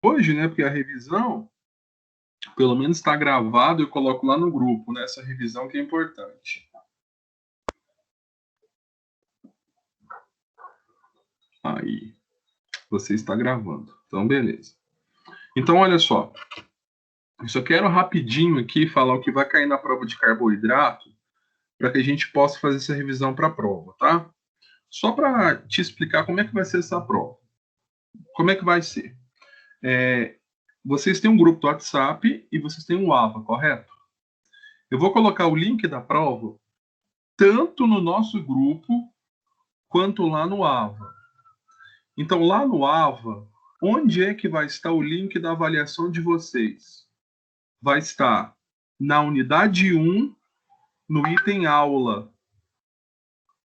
hoje, né? Porque a revisão, pelo menos está gravado, eu coloco lá no grupo, né? Essa revisão que é importante. Aí, você está gravando. Então, beleza. Então, olha só. Eu só quero rapidinho aqui falar o que vai cair na prova de carboidrato para que a gente possa fazer essa revisão para a prova, tá? Só para te explicar como é que vai ser essa prova. Como é que vai ser? Vocês têm um grupo do WhatsApp e vocês têm um AVA, correto? Eu vou colocar o link da prova tanto no nosso grupo quanto lá no AVA. Então, lá no AVA, onde é que vai estar o link da avaliação de vocês? Vai estar na unidade 1, no item aula.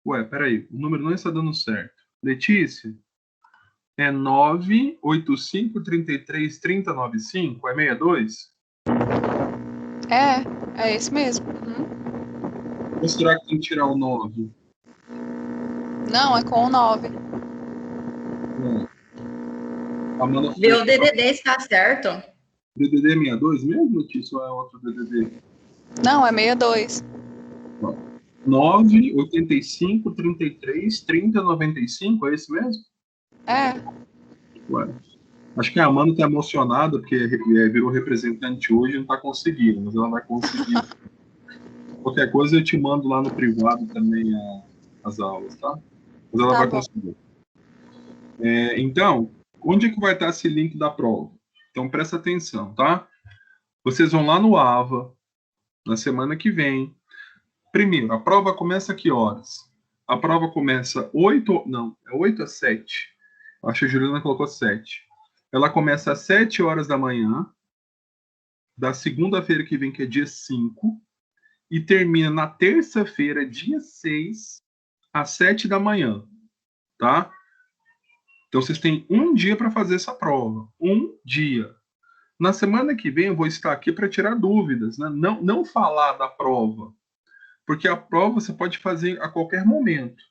Ué, peraí, o número não está dando certo. Letícia, é 985333095? É 62? É esse mesmo. Ou será que tem que tirar o 9? Não, é com o 9. Amanda, Meu DDD está certo? DDD 62 mesmo, Letícia, ou é outro DDD? Não, é 62. 985333095, é esse mesmo? É. Ué. Acho que a Amanda está emocionada porque virou representante hoje e não está conseguindo, mas ela vai conseguir. Qualquer coisa eu te mando lá no privado também as aulas, tá? Mas ela vai conseguir. Então, onde é que vai estar esse link da prova? Então presta atenção, tá? Vocês vão lá no AVA na semana que vem. Primeiro, a prova começa a que horas? A prova começa 8 às 7. Acho que a Juliana colocou 7. Ela começa às 7 horas da manhã, da segunda-feira que vem, que é dia 5, e termina na terça-feira, dia 6, às 7 da manhã, tá? Então, vocês têm um dia para fazer essa prova. Um dia. Na semana que vem, eu vou estar aqui para tirar dúvidas, né? Não falar da prova, porque a prova você pode fazer a qualquer momento.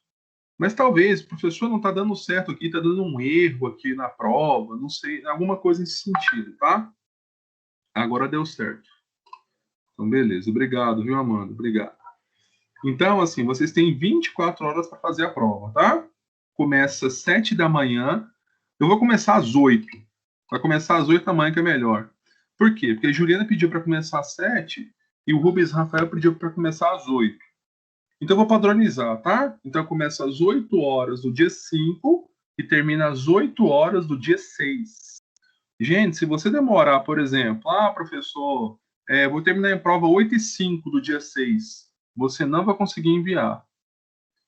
Mas talvez o professor não está dando certo aqui, está dando um erro aqui na prova, não sei, alguma coisa nesse sentido, tá? Agora deu certo. Então, beleza. Obrigado, viu, Amanda? Obrigado. Então, assim, vocês têm 24 horas para fazer a prova, tá? Começa às 7 da manhã. Eu vou começar às 8. Vai começar às 8 da manhã, que é melhor. Por quê? Porque a Juliana pediu para começar às 7 e o Rubens Rafael pediu para começar às 8. Então, eu vou padronizar, tá? Então, começa às 8 horas do dia 5 e termina às 8 horas do dia 6. Gente, se você demorar, por exemplo, professor, vou terminar em prova 8h05 do dia 6, você não vai conseguir enviar.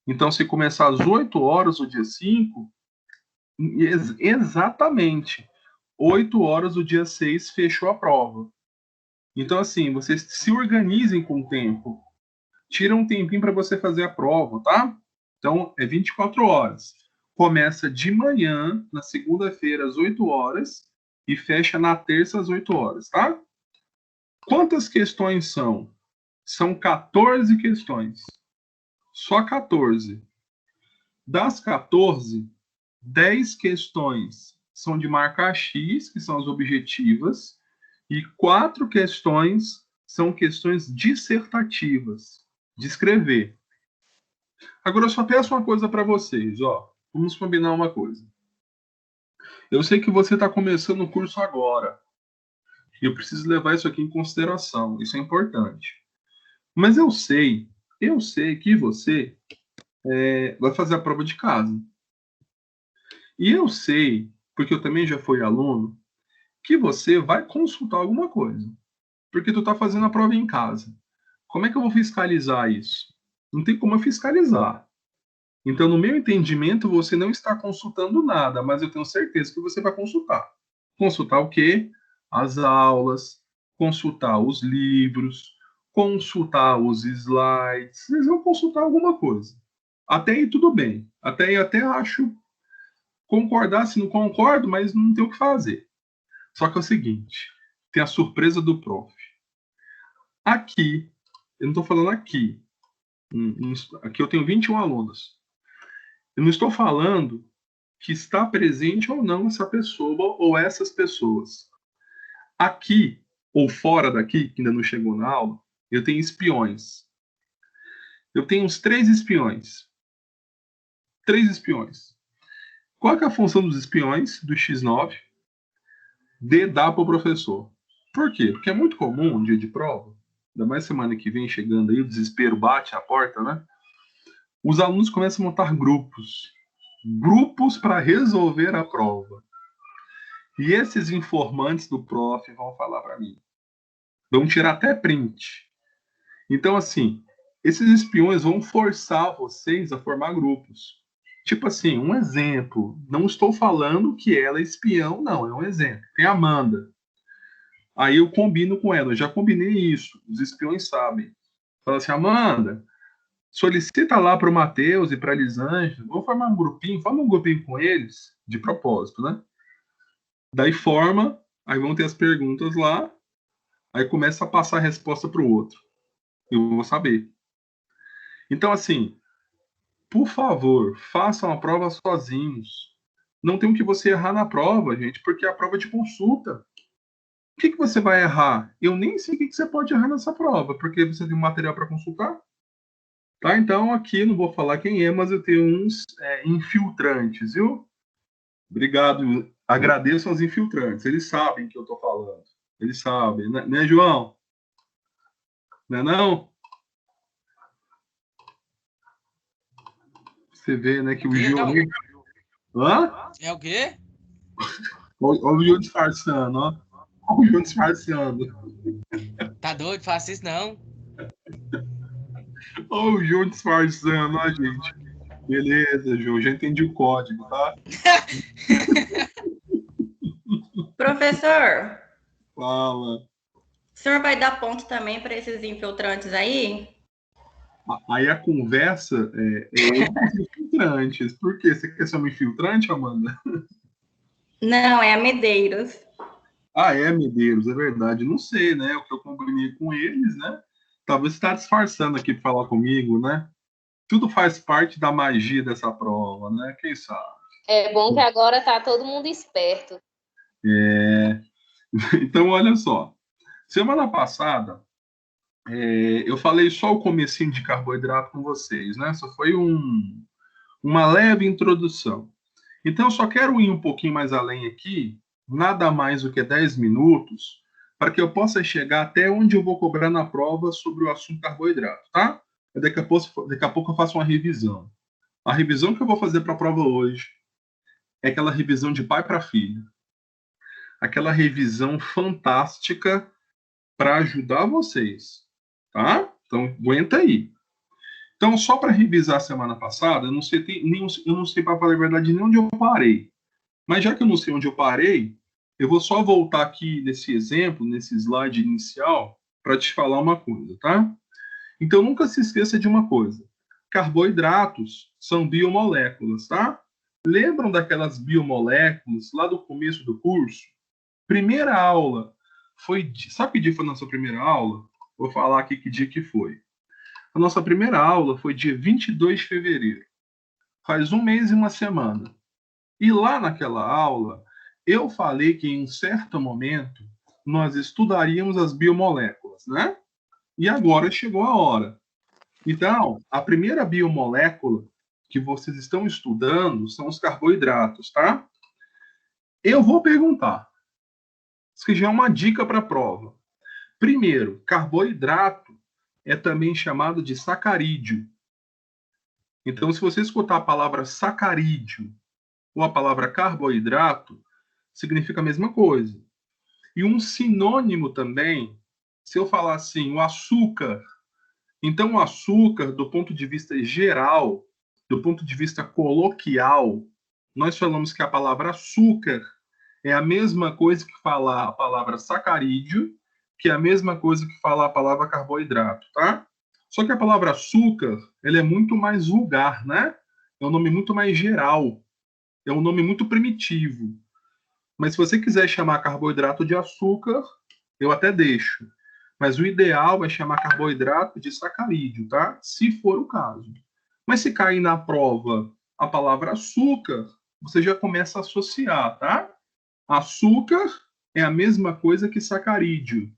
Então, se começar às 8 horas do dia 5, exatamente 8 horas do dia 6 fechou a prova. Então, assim, vocês se organizem com o tempo. Tira um tempinho para você fazer a prova, tá? Então, é 24 horas. Começa de manhã, na segunda-feira, às 8 horas, e fecha na terça, às 8 horas, tá? Quantas questões são? São 14 questões. Só 14. Das 14, 10 questões são de marca X, que são as objetivas, e 4 questões são questões dissertativas, de escrever. Agora, eu só peço uma coisa para vocês, ó. Vamos combinar uma coisa. Eu sei que você está começando o curso agora. E eu preciso levar isso aqui em consideração. Isso é importante. Mas eu sei que você vai fazer a prova de casa. E eu sei, porque eu também já fui aluno, que você vai consultar alguma coisa. Porque tu está fazendo a prova em casa. Como é que eu vou fiscalizar isso? Não tem como eu fiscalizar. Então, no meu entendimento, você não está consultando nada, mas eu tenho certeza que você vai consultar. Consultar o quê? As aulas, consultar os livros, consultar os slides. Vocês vão consultar alguma coisa. Até aí tudo bem. Até aí até acho concordar, se não concordo, mas não tem o que fazer. Só que é o seguinte, tem a surpresa do prof. Aqui, eu não estou falando aqui. Aqui eu tenho 21 alunos. Eu não estou falando que está presente ou não essa pessoa ou essas pessoas. Aqui, ou fora daqui, que ainda não chegou na aula, eu tenho espiões. Eu tenho uns 3 espiões. 3 espiões. Qual que é a função dos espiões do X9? De dar para o professor. Por quê? Porque é muito comum, um dia de prova, ainda mais semana que vem chegando aí, o desespero bate à porta, né? Os alunos começam a montar grupos. Grupos para resolver a prova. E esses informantes do prof vão falar para mim. Vão tirar até print. Então, assim, esses espiões vão forçar vocês a formar grupos. Tipo assim, um exemplo. Não estou falando que ela é espião, não. É um exemplo. Tem a Amanda. Aí eu combino com ela. Eu já combinei isso. Os espiões sabem. Fala assim, Amanda, solicita lá para o Matheus e para a Elisângela. Vamos formar um grupinho. Forma um grupinho com eles. De propósito, né? Daí forma. Aí vão ter as perguntas lá. Aí começa a passar a resposta para o outro. Eu vou saber. Então, assim, por favor, façam a prova sozinhos. Não tem o que você errar na prova, gente, porque é a prova de consulta. O que você vai errar? Eu nem sei o que você pode errar nessa prova, porque você tem um material para consultar. Tá? Então, aqui não vou falar quem é, mas eu tenho uns infiltrantes, viu? Obrigado. Agradeço aos infiltrantes. Eles sabem que eu estou falando. Eles sabem, né, João? Não é não? Você vê, né, que o Gil... Hã? É o quê? Olha o Gil disfarçando, ó. Olha o Gil disfarçando. Tá doido? Faça isso não. Olha o Gil disfarçando, ó, gente. Beleza, Gil. Já entendi o código, tá? Professor, Fala. o senhor vai dar ponto também para esses infiltrantes aí? Aí a conversa é entre os infiltrantes. Por quê? Você quer ser uma infiltrante, Amanda? Não, é a Medeiros. Ah, é, Medeiros, é verdade. Não sei, né? O que eu combinei com eles, né? Talvez você está disfarçando aqui para falar comigo, né? Tudo faz parte da magia dessa prova, né? Quem sabe? É bom que agora tá todo mundo esperto. Então, olha só. Semana passada, eu falei só o comecinho de carboidrato com vocês, né? Só foi uma leve introdução. Então, eu só quero ir um pouquinho mais além aqui, nada mais do que 10 minutos, para que eu possa chegar até onde eu vou cobrar na prova sobre o assunto carboidrato, tá? Daqui a pouco eu faço uma revisão. A revisão que eu vou fazer para a prova hoje é aquela revisão de pai para filho. Aquela revisão fantástica para ajudar vocês, tá? Então, aguenta aí. Então, só para revisar a semana passada, eu não sei para falar a verdade nem onde eu parei. Mas já que eu não sei onde eu parei, eu vou só voltar aqui nesse exemplo, nesse slide inicial, para te falar uma coisa, tá? Então, nunca se esqueça de uma coisa. Carboidratos são biomoléculas, tá? Lembram daquelas biomoléculas lá do começo do curso? Primeira aula foi... Sabe que dia foi a nossa primeira aula? Vou falar aqui que dia que foi. A nossa primeira aula foi dia 22 de fevereiro. Faz 1 mês e 1 semana. E lá naquela aula, eu falei que em um certo momento nós estudaríamos as biomoléculas, né? E agora chegou a hora. Então, a primeira biomolécula que vocês estão estudando são os carboidratos, tá? Eu vou perguntar. Isso que já é uma dica para a prova. Primeiro, carboidrato é também chamado de sacarídeo. Então, se você escutar a palavra sacarídeo ou a palavra carboidrato, significa a mesma coisa. E um sinônimo também, se eu falar assim, o açúcar. Então, o açúcar, do ponto de vista geral, do ponto de vista coloquial, nós falamos que a palavra açúcar é a mesma coisa que falar a palavra sacarídeo, que é a mesma coisa que falar a palavra carboidrato, tá? Só que a palavra açúcar, ela é muito mais vulgar, né? É um nome muito mais geral. É um nome muito primitivo. Mas se você quiser chamar carboidrato de açúcar, eu até deixo. Mas o ideal é chamar carboidrato de sacarídeo, tá? Se for o caso. Mas se cair na prova a palavra açúcar, você já começa a associar, tá? Açúcar é a mesma coisa que sacarídeo.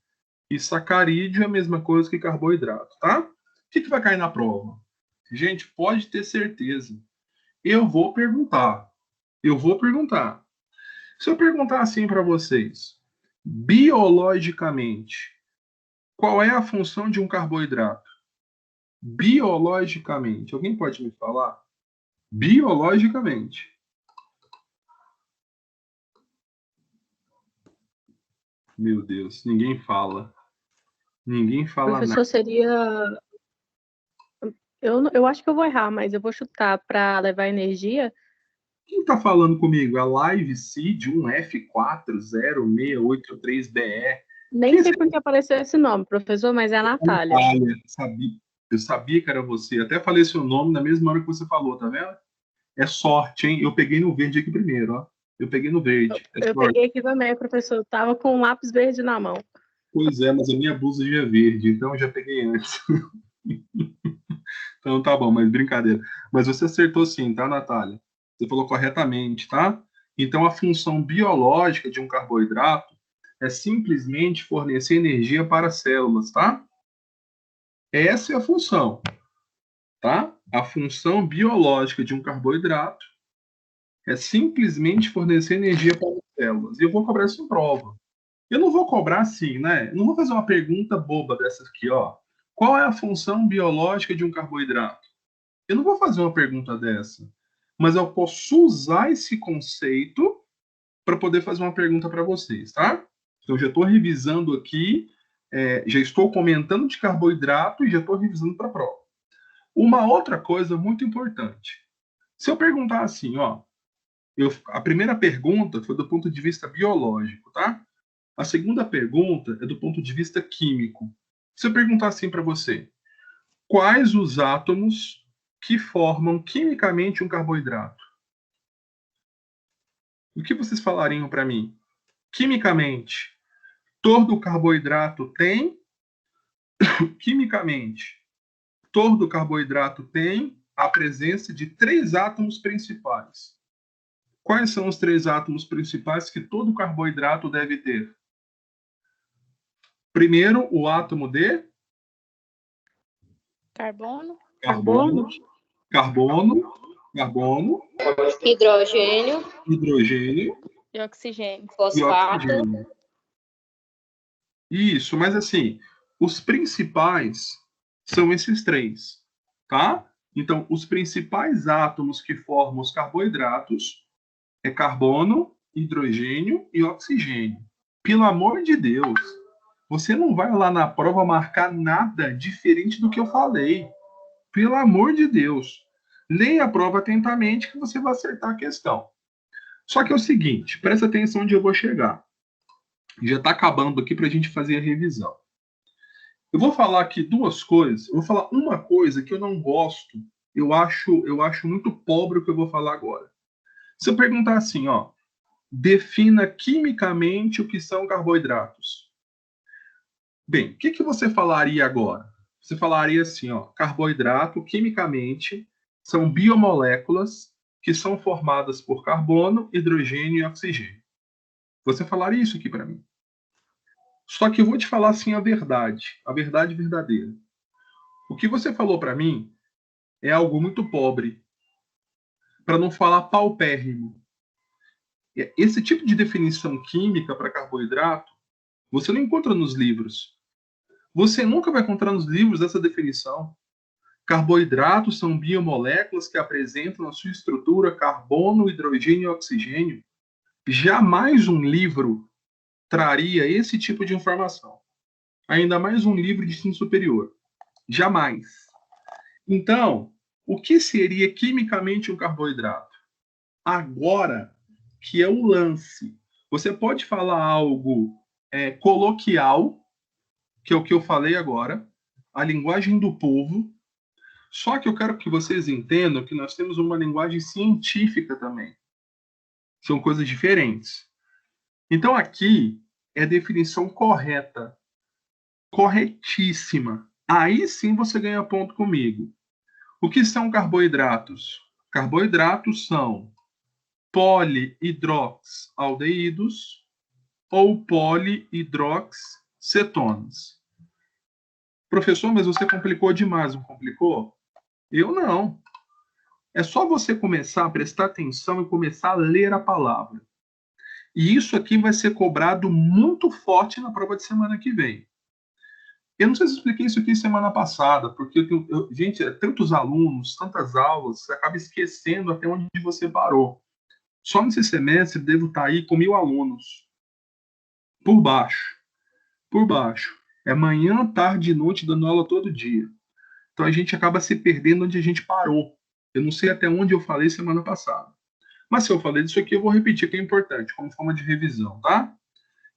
E sacarídeo é a mesma coisa que carboidrato, tá? O que vai cair na prova? Gente, pode ter certeza. Eu vou perguntar. Se eu perguntar assim para vocês, biologicamente, qual é a função de um carboidrato? Biologicamente, alguém pode me falar? Biologicamente. Meu Deus, ninguém fala. Ninguém fala Professor, nada. seria. Eu acho que eu vou errar, mas eu vou chutar para levar energia. Quem está falando comigo? A Live Seed 1F400683BE. Nem sei por que apareceu esse nome, professor, mas é a Natália. Natália, eu sabia que era você. Até falei seu nome na mesma hora que você falou, tá vendo? É sorte, hein? Eu peguei no verde aqui primeiro, ó. Eu peguei no verde. Eu peguei aqui também, professor. Eu tava com um lápis verde na mão. Pois é, mas a minha blusa já é verde, então eu já peguei antes. Então tá bom, mas brincadeira. Mas você acertou sim, tá, Natália? Você falou corretamente, tá? Então a função biológica de um carboidrato é simplesmente fornecer energia para as células, tá? Essa é a função, tá? A função biológica de um carboidrato é simplesmente fornecer energia para as células. E eu vou cobrar isso em prova. Eu não vou cobrar assim, né? Eu não vou fazer uma pergunta boba dessas aqui, ó. Qual é a função biológica de um carboidrato? Eu não vou fazer uma pergunta dessa. Mas eu posso usar esse conceito para poder fazer uma pergunta para vocês, tá? Então, já estou revisando aqui, já estou comentando de carboidrato e já estou revisando para a prova. Uma outra coisa muito importante. Se eu perguntar assim, ó, a primeira pergunta foi do ponto de vista biológico, tá? A segunda pergunta é do ponto de vista químico. Se eu perguntar assim para você, quais os átomos que formam quimicamente um carboidrato? O que vocês falariam para mim? Quimicamente, todo carboidrato tem. Quimicamente, todo carboidrato tem a presença de 3 átomos principais. Quais são os 3 átomos principais que todo carboidrato deve ter? Primeiro, o átomo de Carbono. carbono, Hidrogênio, hidrogênio E oxigênio. e fosfato. oxigênio. Isso, mas assim, os principais são esses 3, tá? Então, os principais átomos que formam os carboidratos é carbono, hidrogênio e oxigênio. Pelo amor de Deus, você não vai lá na prova marcar nada diferente do que eu falei. Pelo amor de Deus. Leia a prova atentamente que você vai acertar a questão. Só que é o seguinte, presta atenção onde eu vou chegar. Já está acabando aqui para a gente fazer a revisão. Eu vou falar aqui 2 coisas. Eu vou falar uma coisa que eu não gosto. Eu acho muito pobre o que eu vou falar agora. Se eu perguntar assim, ó, defina quimicamente o que são carboidratos. Bem, o que você falaria agora? Você falaria assim, ó, carboidrato, quimicamente, são biomoléculas que são formadas por carbono, hidrogênio e oxigênio. Você falaria isso aqui para mim. Só que eu vou te falar assim a verdade verdadeira. O que você falou para mim é algo muito pobre, para não falar paupérrimo. Esse tipo de definição química para carboidrato, você não encontra nos livros. Você nunca vai encontrar nos livros essa definição. Carboidratos são biomoléculas que apresentam na sua estrutura carbono, hidrogênio e oxigênio. Jamais um livro traria esse tipo de informação. Ainda mais um livro de ensino superior. Jamais. Então, o que seria quimicamente um carboidrato? Agora que é o lance. Você pode falar algo coloquial, que é o que eu falei agora, a linguagem do povo. Só que eu quero que vocês entendam que nós temos uma linguagem científica também. São coisas diferentes. Então aqui é a definição correta. Corretíssima. Aí sim você ganha ponto comigo. O que são carboidratos? Carboidratos são polihidroxaldeídos ou polihidroxcetonas. Professor, mas você complicou demais, não complicou? Eu não. É só você começar a prestar atenção e começar a ler a palavra. E isso aqui vai ser cobrado muito forte na prova de semana que vem. Eu não sei se eu expliquei isso aqui semana passada, porque gente, tantos alunos, tantas aulas, você acaba esquecendo até onde você parou. Só nesse semestre devo estar aí com 1.000 alunos. Por baixo. Por baixo. É manhã, tarde e noite dando aula todo dia. Então a gente acaba se perdendo onde a gente parou. Eu não sei até onde eu falei semana passada. Mas se eu falei disso aqui, eu vou repetir, que é importante, como forma de revisão, tá?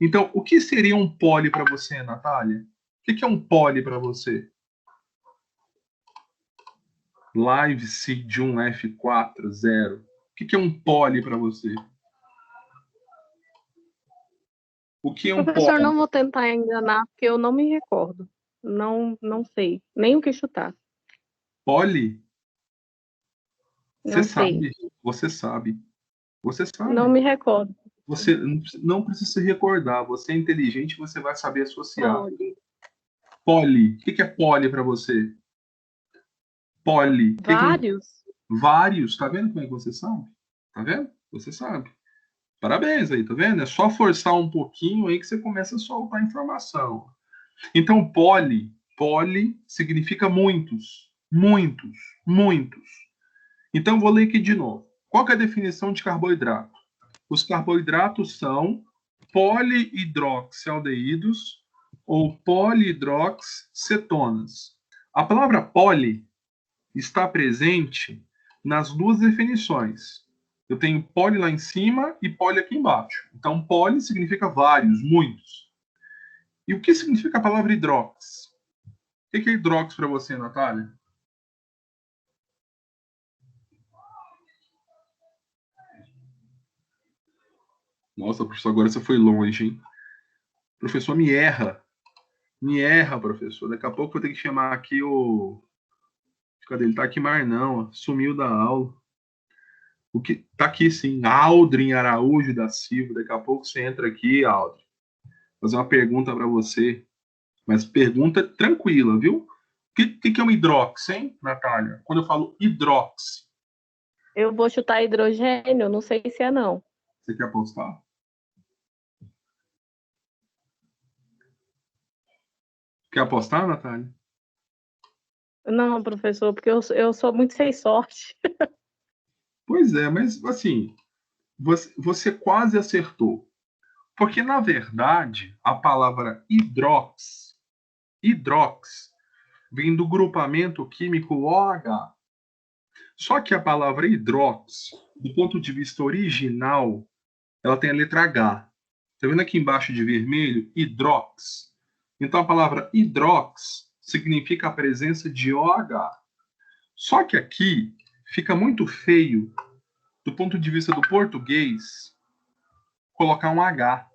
Então, o que seria um poli para você, Natália? O que é um poli para você? Live Seed 1 F4 0. O que é um poli para você? O que é um Professor, poli? não vou tentar enganar, porque eu não me recordo. Não sei. Nem o que chutar. Poli? Você Não sei. sabe. Você sabe. Você sabe. Não me recordo. Você não precisa se recordar. Você é inteligente, você vai saber associar. Poli. O que é poli para você? Poli. Vários? Vários. Tá vendo como é que você sabe? Tá vendo? Você sabe. Parabéns aí, tá vendo? É só forçar um pouquinho aí que você começa a soltar informação. Então, poli significa muitos. Muitos. Muitos. Então, vou ler aqui de novo. Qual que é a definição de carboidrato? Os carboidratos são polihidroxialdeídos ou polihidroxcetonas. A palavra poli está presente nas duas definições. Eu tenho poli lá em cima e poli aqui embaixo. Então, poli significa vários, muitos. E o que significa a palavra hidrox? O que é hidrox para você, Natália? Nossa, professor, agora você foi longe, hein? Professor, me erra. Me erra, professor. Daqui a pouco eu vou ter que chamar aqui o... Cadê ele? Tá aqui mais não. Sumiu da aula. O que... Tá aqui sim. Aldrin Araújo da Silva. Daqui a pouco você entra aqui, Aldrin. Vou fazer uma pergunta para você. Mas pergunta tranquila, viu? O que é um hidrox, hein, Natália? Quando eu falo hidrox, Eu vou chutar hidrogênio, não sei se é não. você quer apostar? Quer apostar, Natália? Não, professor, porque eu sou muito sem sorte. Pois é, mas assim, você quase acertou. Porque, na verdade, a palavra hidrox vem do grupamento químico OH. Só que a palavra hidrox, do ponto de vista original, ela tem a letra H. Está vendo aqui embaixo de vermelho? Hidrox. Então, a palavra hidrox significa a presença de OH. Só que aqui fica muito feio, do ponto de vista do português, colocar um H.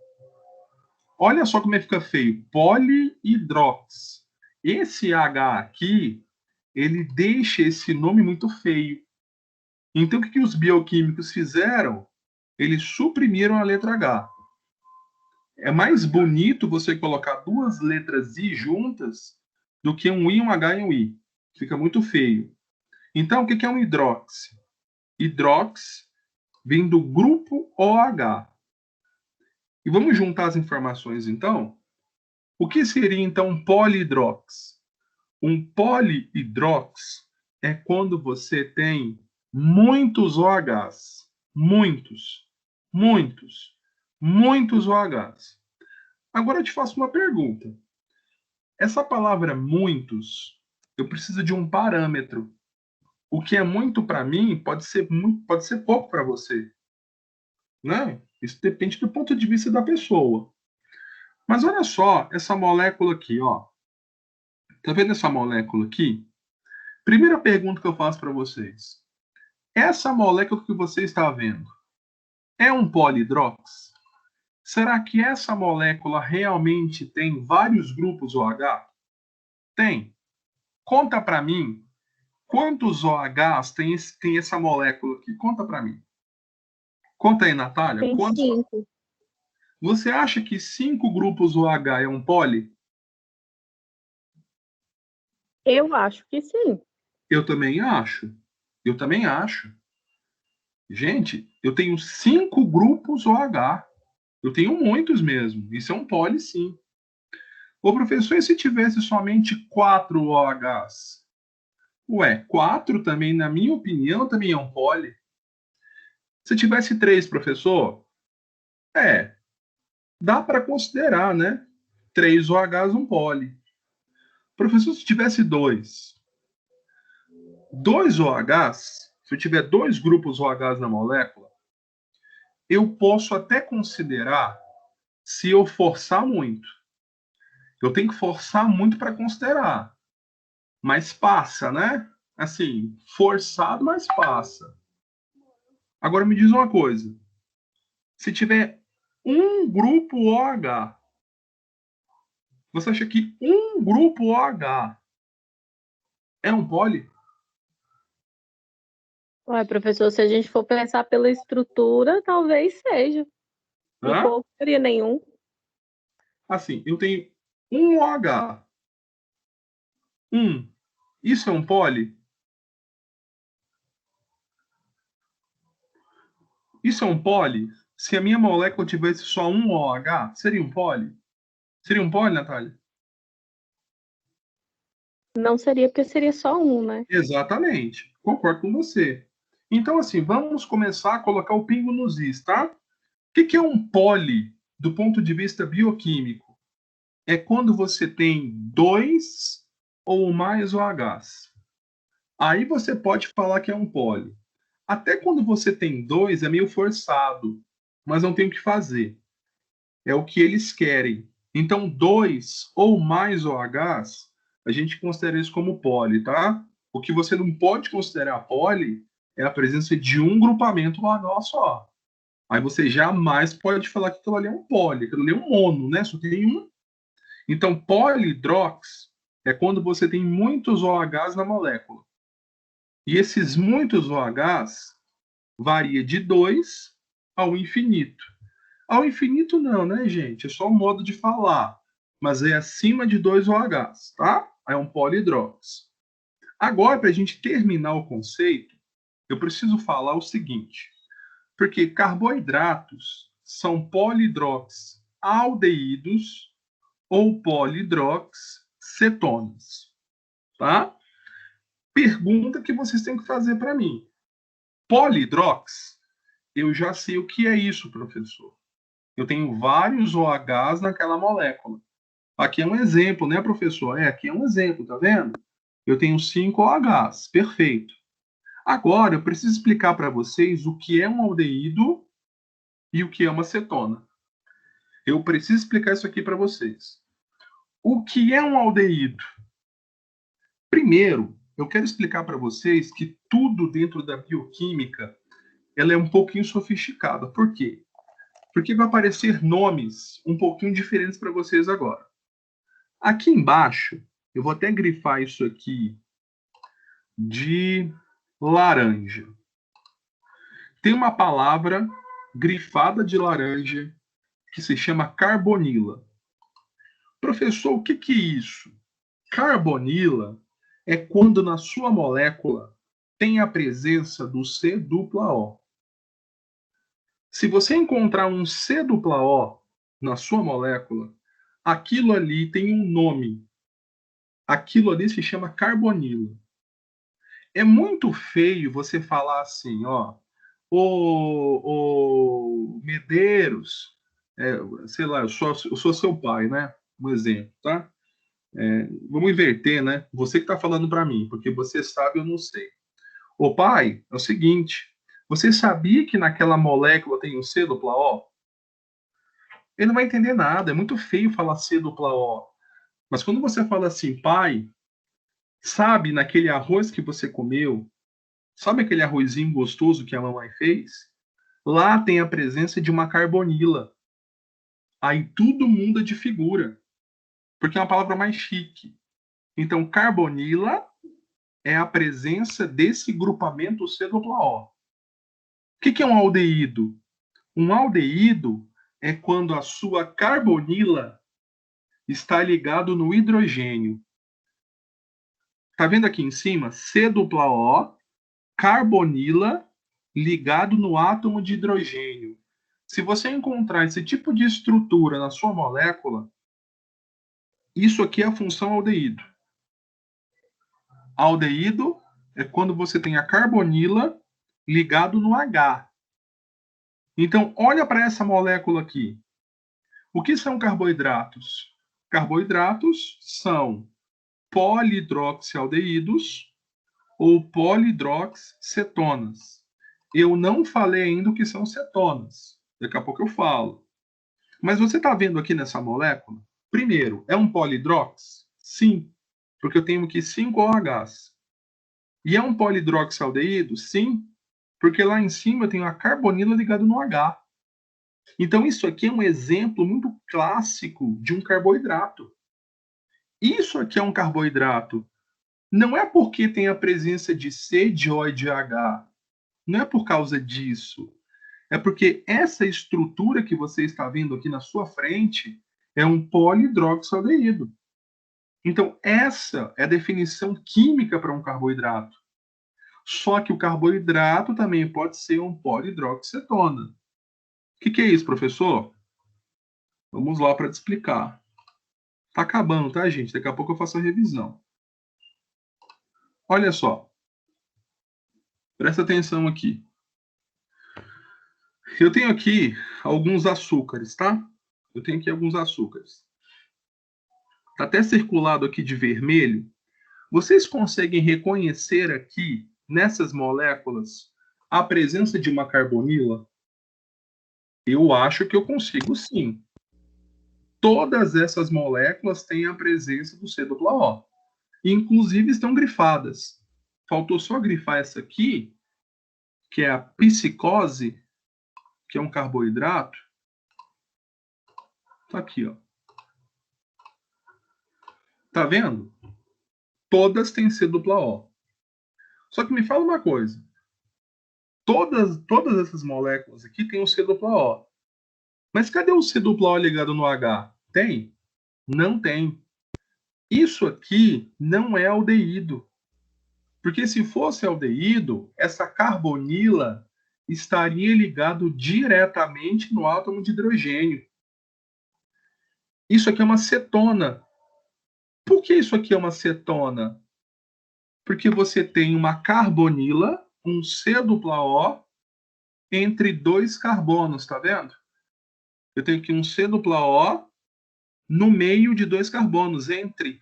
Olha só como é que fica feio. Polihidrox. Esse H aqui, ele deixa esse nome muito feio. Então, o que os bioquímicos fizeram? Eles suprimiram a letra H. É mais bonito você colocar duas letras I juntas do que um I, um H e um I. Fica muito feio. Então, o que é um hidrox? Hidrox vem do grupo OH. E vamos juntar as informações, então? O que seria, então, um polihidrox? Um polihidrox é quando você tem muitos OHs. Muitos. Muitos. Muitos OHs. Agora eu te faço uma pergunta. Essa palavra muitos, eu preciso de um parâmetro. O que é muito para mim pode ser pouco para você. Né? Isso depende do ponto de vista da pessoa. Mas olha só essa molécula aqui, ó. Tá vendo essa molécula aqui? Primeira pergunta que eu faço para vocês. Essa molécula que você está vendo é um polihidrox? Será que essa molécula realmente tem vários grupos OH? Tem. Conta para mim quantos OHs tem essa molécula aqui. Conta para mim. Conta aí, Natália. Tem Quantos... 5. Você acha que 5 grupos OH é um poli? Eu acho que sim. Eu também acho. Eu também acho. Gente, eu tenho 5 grupos OH. Eu tenho muitos mesmo. Isso é um poli, sim. Ô, professor, e se tivesse somente 4 OHs? Ué, 4 também, na minha opinião, também é um poli. Se tivesse 3, professor, dá para considerar, né? 3 OHs um poli. Professor, se tivesse 2 OHs, se eu tiver 2 grupos OHs na molécula, eu posso até considerar se eu forçar muito. Eu tenho que forçar muito para considerar. Mas passa, né? Assim, forçado, mas passa. Agora me diz uma coisa. Se tiver um grupo OH, você acha que um grupo OH é um poli? Ué, professor, se a gente for pensar pela estrutura, talvez seja. Se Hã? for, não seria nenhum. Assim, eu tenho um OH. Isso é um poli? Isso é um poli? Se a minha molécula tivesse só um OH, seria um poli? Seria um poli, Natália? Não seria porque seria só um, né? Exatamente. Concordo com você. Então, assim, vamos começar a colocar o pingo nos is, tá? O que é um poli do ponto de vista bioquímico? É quando você tem 2 ou mais OHs. Aí você pode falar que é um poli. Até quando você tem 2 é meio forçado, mas não tem o que fazer. É o que eles querem. Então, 2 ou mais OHs, a gente considera isso como poli, tá? O que você não pode considerar poli é a presença de um grupamento OH só. Aí você jamais pode falar que aquilo ali é um poli, aquilo ali é um mono, né? Só tem um. Então, polidrox é quando você tem muitos OHs na molécula. E esses muitos OHs varia de 2 ao infinito. Ao infinito não, né, gente? É só um modo de falar. Mas é acima de 2 OHs, tá? É um polidrox. Agora, para a gente terminar o conceito, eu preciso falar o seguinte. Porque carboidratos são polidrox aldeídos ou polidrox cetonas, tá? Pergunta que vocês têm que fazer para mim. Polidrox, eu já sei o que é isso, professor. Eu tenho vários OHs naquela molécula. Aqui é um exemplo, né, professor? Aqui é um exemplo, tá vendo? Eu tenho 5 OHs, perfeito. Agora, eu preciso explicar para vocês o que é um aldeído e o que é uma cetona. Eu preciso explicar isso aqui para vocês. O que é um aldeído? Primeiro, eu quero explicar para vocês que tudo dentro da bioquímica ela é um pouquinho sofisticada. Por quê? Porque vai aparecer nomes um pouquinho diferentes para vocês agora. Aqui embaixo, eu vou até grifar isso aqui de laranja. Tem uma palavra grifada de laranja que se chama carbonila. Professor, o que é isso? Carbonila é quando na sua molécula tem a presença do C dupla O. Se você encontrar um C dupla O na sua molécula, aquilo ali tem um nome. Aquilo ali se chama carbonila. É muito feio você falar assim, ó, o Medeiros, sei lá, eu sou seu pai, né? Um exemplo, tá? Vamos inverter, né? Você que está falando para mim, porque você sabe, eu não sei. Ô pai, é o seguinte, você sabia que naquela molécula tem um C dupla O? Ele não vai entender nada, é muito feio falar C dupla O. Mas quando você fala assim, pai, sabe naquele arroz que você comeu, sabe aquele arrozinho gostoso que a mamãe fez? Lá tem a presença de uma carbonila. Aí tudo muda de figura, porque é uma palavra mais chique. Então, carbonila é a presença desse grupamento C dupla O. O que é um aldeído? Um aldeído é quando a sua carbonila está ligado no hidrogênio. Tá vendo aqui em cima? C-O, carbonila ligado no átomo de hidrogênio. Se você encontrar esse tipo de estrutura na sua molécula, isso aqui é a função aldeído. Aldeído é quando você tem a carbonila ligado no H. Então, olha para essa molécula aqui. O que são carboidratos? Carboidratos são polihidroxialdeídos ou polihidroxcetonas. Eu não falei ainda o que são cetonas. Daqui a pouco eu falo. Mas você está vendo aqui nessa molécula? Primeiro, é um polihidrox? Sim, porque eu tenho aqui 5 OHs. E é um polihidroxialdeído? Sim, porque lá em cima eu tenho a carbonila ligada no H. Então isso aqui é um exemplo muito clássico de um carboidrato. Isso aqui é um carboidrato. Não é porque tem a presença de C, de O e de H. Não é por causa disso. É porque essa estrutura que você está vendo aqui na sua frente é um polihidroxialdeído. Então, essa é a definição química para um carboidrato. Só que o carboidrato também pode ser um polihidroxcetona. O que é isso, professor? Vamos lá para te explicar. Tá acabando, tá, gente? Daqui a pouco eu faço a revisão. Olha só. Presta atenção aqui. Eu tenho aqui alguns açúcares, tá? Eu tenho aqui alguns açúcares. Tá até circulado aqui de vermelho. Vocês conseguem reconhecer aqui, nessas moléculas, a presença de uma carbonila? Eu acho que eu consigo, sim. Todas essas moléculas têm a presença do C-O. Inclusive estão grifadas. Faltou só grifar essa aqui, que é a psicose, que é um carboidrato. Tá aqui, ó. Tá vendo? Todas têm C-O. Só que me fala uma coisa. Todas essas moléculas aqui têm o C-O. Mas cadê o C-O ligado no H? Tem? Não tem. Isso aqui não é aldeído. Porque se fosse aldeído, essa carbonila estaria ligado diretamente no átomo de hidrogênio. Isso aqui é uma cetona. Por que isso aqui é uma cetona? Porque você tem uma carbonila, um C-O, entre 2 carbonos, tá vendo? Eu tenho aqui um C-O no meio de 2 carbonos, entre.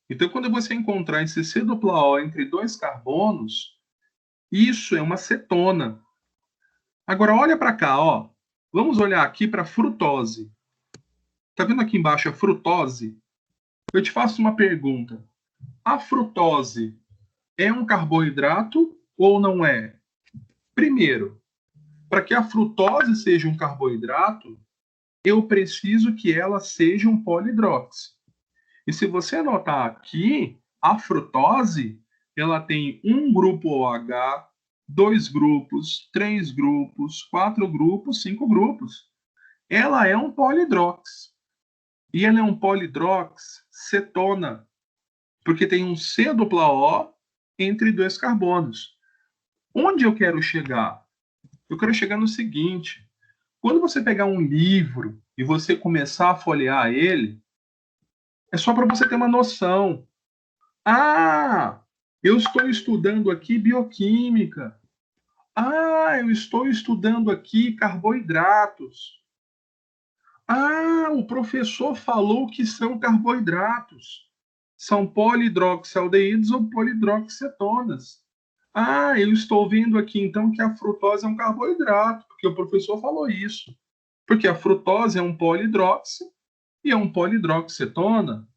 Então, quando você encontrar esse C-O entre 2 carbonos, isso é uma cetona. Agora, olha para cá, ó. Vamos olhar aqui para a frutose. Tá vendo aqui embaixo a frutose? Eu te faço uma pergunta. A frutose é um carboidrato ou não é? Primeiro, para que a frutose seja um carboidrato, eu preciso que ela seja um polihidrox. E se você notar aqui, a frutose, ela tem um grupo OH, 2 grupos, 3 grupos, 4 grupos, 5 grupos. Ela é um polihidrox. E ela é um polihidrox cetona, porque tem um C-O entre 2 carbonos. Onde eu quero chegar? Eu quero chegar no seguinte. Quando você pegar um livro e você começar a folhear ele, é só para você ter uma noção. Ah, eu estou estudando aqui bioquímica. Ah, eu estou estudando aqui carboidratos. Ah, o professor falou que são carboidratos. São polihidroxialdeídos ou polihidroxcetonas. Ah, eu estou vendo aqui então que a frutose é um carboidrato, porque o professor falou isso. Porque a frutose é um polihidrox e é um polihidroxcetona.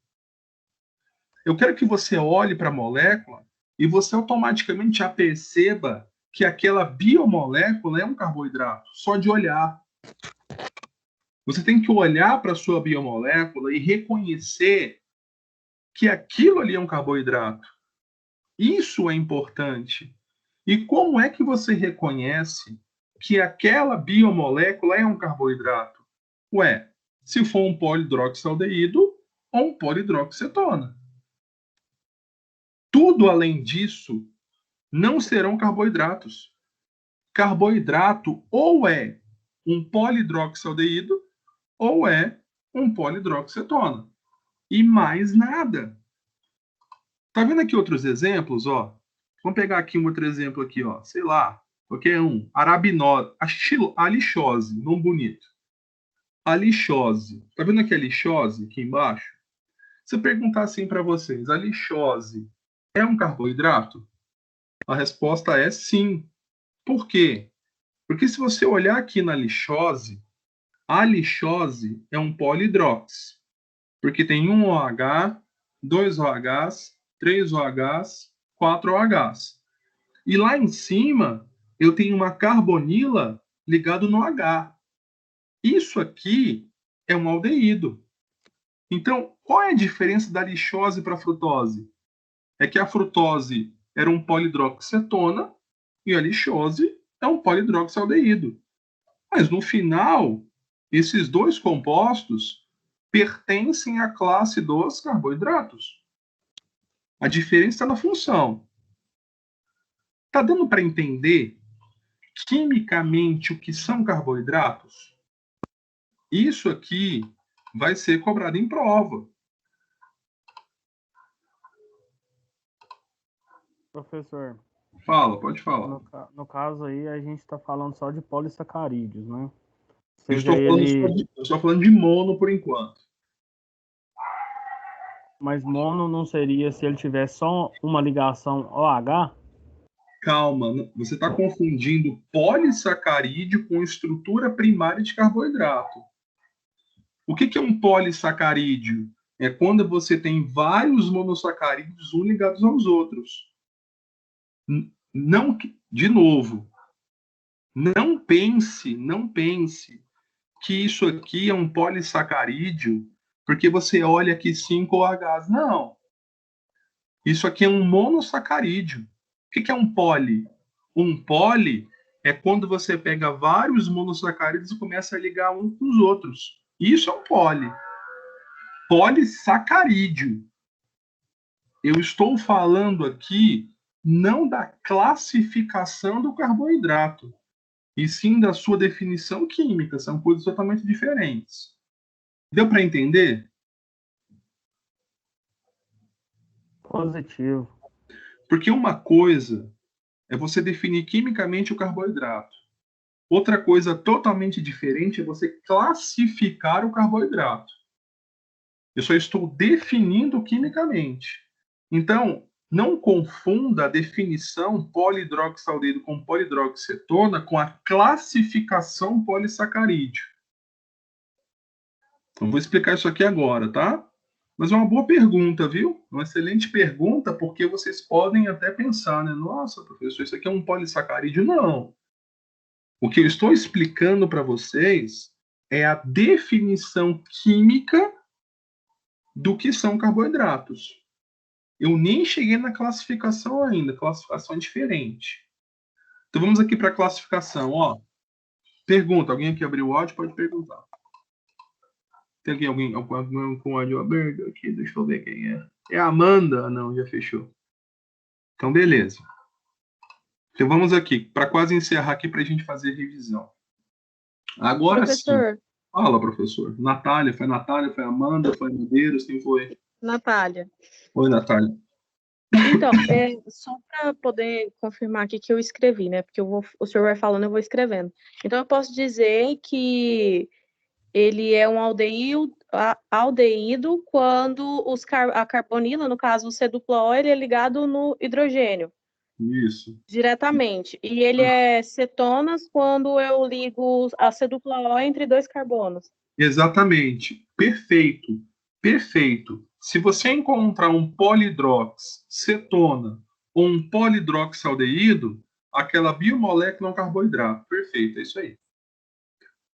Eu quero que você olhe para a molécula e você automaticamente já perceba que aquela biomolécula é um carboidrato, só de olhar. Você tem que olhar para a sua biomolécula e reconhecer que aquilo ali é um carboidrato. Isso é importante. E como é que você reconhece que aquela biomolécula é um carboidrato? Ué, se for um polidroxialdeído ou um polidroxicetona. Tudo além disso não serão carboidratos. Carboidrato ou é um polidroxialdeído ou é um polidroxicetona. E mais nada. Tá vendo aqui outros exemplos, ó? Vamos pegar aqui um outro exemplo aqui, ó. Sei lá, qualquer um. Arabinose, a lixose, nome bonito. A lixose. Tá vendo aqui a lixose aqui embaixo? Se eu perguntar assim para vocês, a lixose é um carboidrato? A resposta é sim. Por quê? Porque se você olhar aqui na lixose, a lixose é um polidrox. Porque tem um OH, dois OHs, três OHs, quatro OHs. E lá em cima, eu tenho uma carbonila ligado no H. Isso aqui é um aldeído. Então, qual é a diferença da lixose para a frutose? É que a frutose era um polidroxicetona e a lixose é um polidroxialdeído. Mas no final, esses dois compostos pertencem à classe dos carboidratos. A diferença está na função. Está dando para entender quimicamente o que são carboidratos? Isso aqui vai ser cobrado em prova. Professor, Fala, pode falar. no caso aí, a gente está falando só de polissacarídeos, né? Eu Seja ele... estou falando de mono por enquanto. Mas mono não seria se ele tiver só uma ligação OH? Calma, você está confundindo polissacarídeo com estrutura primária de carboidrato. O que é um polissacarídeo? É quando você tem vários monossacarídeos uns ligados aos outros. Não, de novo, não pense que isso aqui é um polissacarídeo porque você olha aqui 5 OHs. Não. Isso aqui é um monossacarídeo. O que é um poli? Um poli é quando você pega vários monossacarídeos e começa a ligar um com os outros. Isso é um poli. Polissacarídeo. Eu estou falando aqui não da classificação do carboidrato, e sim da sua definição química. São coisas totalmente diferentes. Deu para entender? Positivo. Porque uma coisa é você definir quimicamente o carboidrato. Outra coisa totalmente diferente é você classificar o carboidrato. Eu só estou definindo quimicamente. Então, não confunda a definição polidroxaldeído com polidroxicetona com a classificação polissacarídeo. Então, vou explicar isso aqui agora, tá? Mas é uma boa pergunta, viu? Uma excelente pergunta, porque vocês podem até pensar, né? Nossa, professor, isso aqui é um polissacarídeo? Não. O que eu estou explicando para vocês é a definição química do que são carboidratos. Eu nem cheguei na classificação ainda, classificação é diferente. Então vamos aqui para a classificação, ó. Pergunta, alguém aqui abriu o áudio? Pode perguntar. Tem aqui alguém com o áudio aberto aqui? Deixa eu ver quem é. É a Amanda? Não, já fechou. Então beleza. Então vamos aqui, para quase encerrar aqui para a gente fazer revisão. Agora Professor. sim. Fala, professor. Natália, foi Amanda, foi Medeiros, quem foi? Natália. Oi, Natália. Então, só para poder confirmar aqui que eu escrevi, né? Porque o senhor vai falando, eu vou escrevendo. Então, eu posso dizer que ele é um aldeído quando a carbonila, no caso o C-O, ele é ligado no hidrogênio. Isso. Diretamente. E ele é cetonas quando eu ligo a C-O entre dois carbonos. Exatamente. Perfeito. Perfeito. Se você encontrar um polidrox, cetona ou um polidroxaldeído, aquela biomolécula é um carboidrato. Perfeito, é isso aí.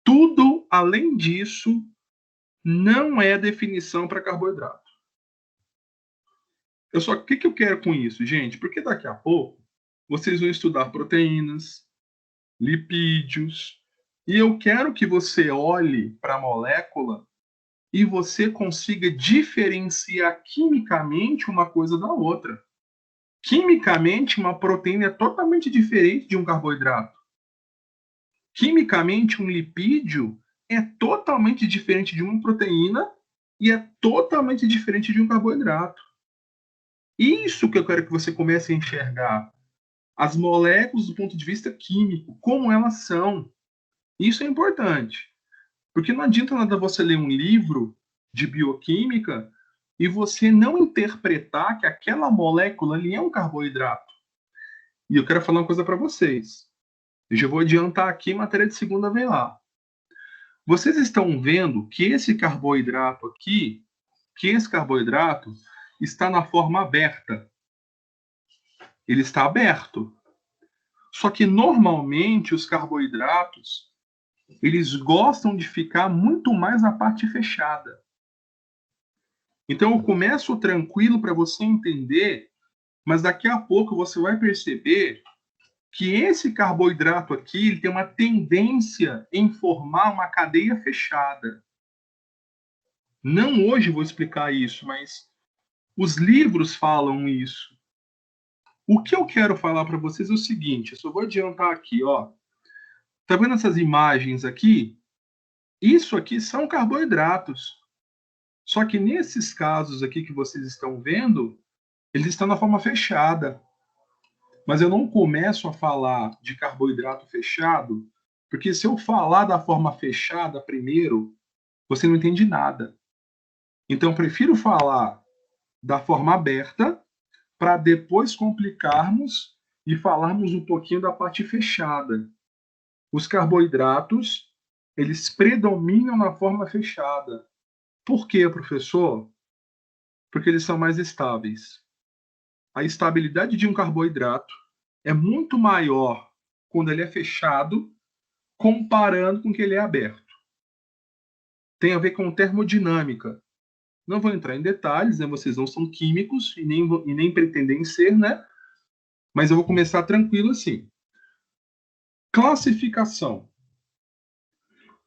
Tudo além disso não é definição para carboidrato. O que eu quero com isso, gente? Porque daqui a pouco vocês vão estudar proteínas, lipídios. E eu quero que você olhe para a molécula e você consiga diferenciar quimicamente uma coisa da outra. Quimicamente, uma proteína é totalmente diferente de um carboidrato. Quimicamente, um lipídio é totalmente diferente de uma proteína e é totalmente diferente de um carboidrato. Isso que eu quero que você comece a enxergar. As moléculas do ponto de vista químico, como elas são. Isso é importante. Porque não adianta nada você ler um livro de bioquímica e você não interpretar que aquela molécula ali é um carboidrato. E eu quero falar uma coisa para vocês. Eu já vou adiantar aqui, matéria de segunda vem lá. Vocês estão vendo que esse carboidrato aqui, está na forma aberta. Ele está aberto. Só que normalmente os carboidratos, eles gostam de ficar muito mais na parte fechada. Então eu começo tranquilo para você entender, mas daqui a pouco você vai perceber que esse carboidrato aqui ele tem uma tendência em formar uma cadeia fechada. Não hoje vou explicar isso, mas os livros falam isso. O que eu quero falar para vocês é o seguinte, eu só vou adiantar aqui, ó. Tá vendo essas imagens aqui? Isso aqui são carboidratos. Só que nesses casos aqui que vocês estão vendo, eles estão na forma fechada. Mas eu não começo a falar de carboidrato fechado, porque se eu falar da forma fechada primeiro, você não entende nada. Então eu prefiro falar da forma aberta para depois complicarmos e falarmos um pouquinho da parte fechada. Os carboidratos, eles predominam na forma fechada. Por quê, professor? Porque eles são mais estáveis. A estabilidade de um carboidrato é muito maior quando ele é fechado, comparando com que ele é aberto. Tem a ver com termodinâmica. Não vou entrar em detalhes, né? Vocês não são químicos e nem pretendem ser, né? Mas eu vou começar tranquilo assim. Classificação.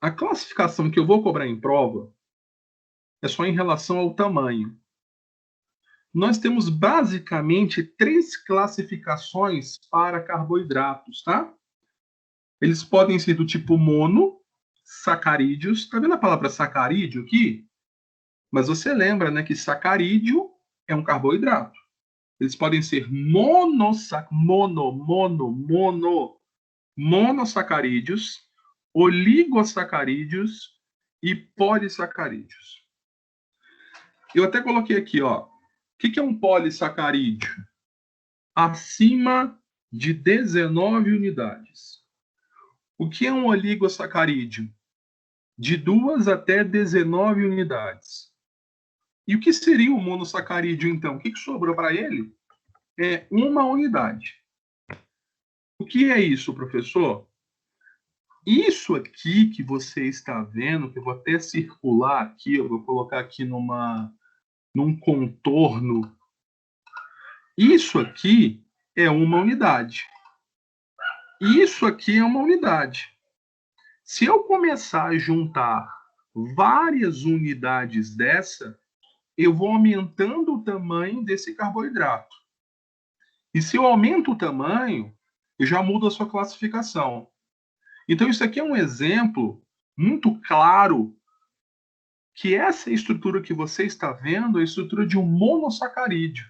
A classificação que eu vou cobrar em prova é só em relação ao tamanho. Nós temos basicamente 3 classificações para carboidratos, tá? Eles podem ser do tipo mono, sacarídeos. Tá vendo a palavra sacarídeo aqui? Mas você lembra, né, que sacarídeo é um carboidrato. Eles podem ser monossacarídeos, oligosacarídeos e polissacarídeos. Eu até coloquei aqui, ó. O que é um polissacarídeo? Acima de 19 unidades. O que é um oligosacarídeo? De 2 até 19 unidades. E o que seria um monossacarídeo, então? O que sobrou para ele? É 1 unidade. O que é isso, professor? Isso aqui que você está vendo, que eu vou até circular aqui, eu vou colocar aqui num contorno. Isso aqui é 1 unidade. Isso aqui é 1 unidade. Se eu começar a juntar várias unidades dessa, eu vou aumentando o tamanho desse carboidrato. E se eu aumento o tamanho, eu já mudo a sua classificação. Então, isso aqui é um exemplo muito claro que essa estrutura que você está vendo é a estrutura de um monossacarídeo.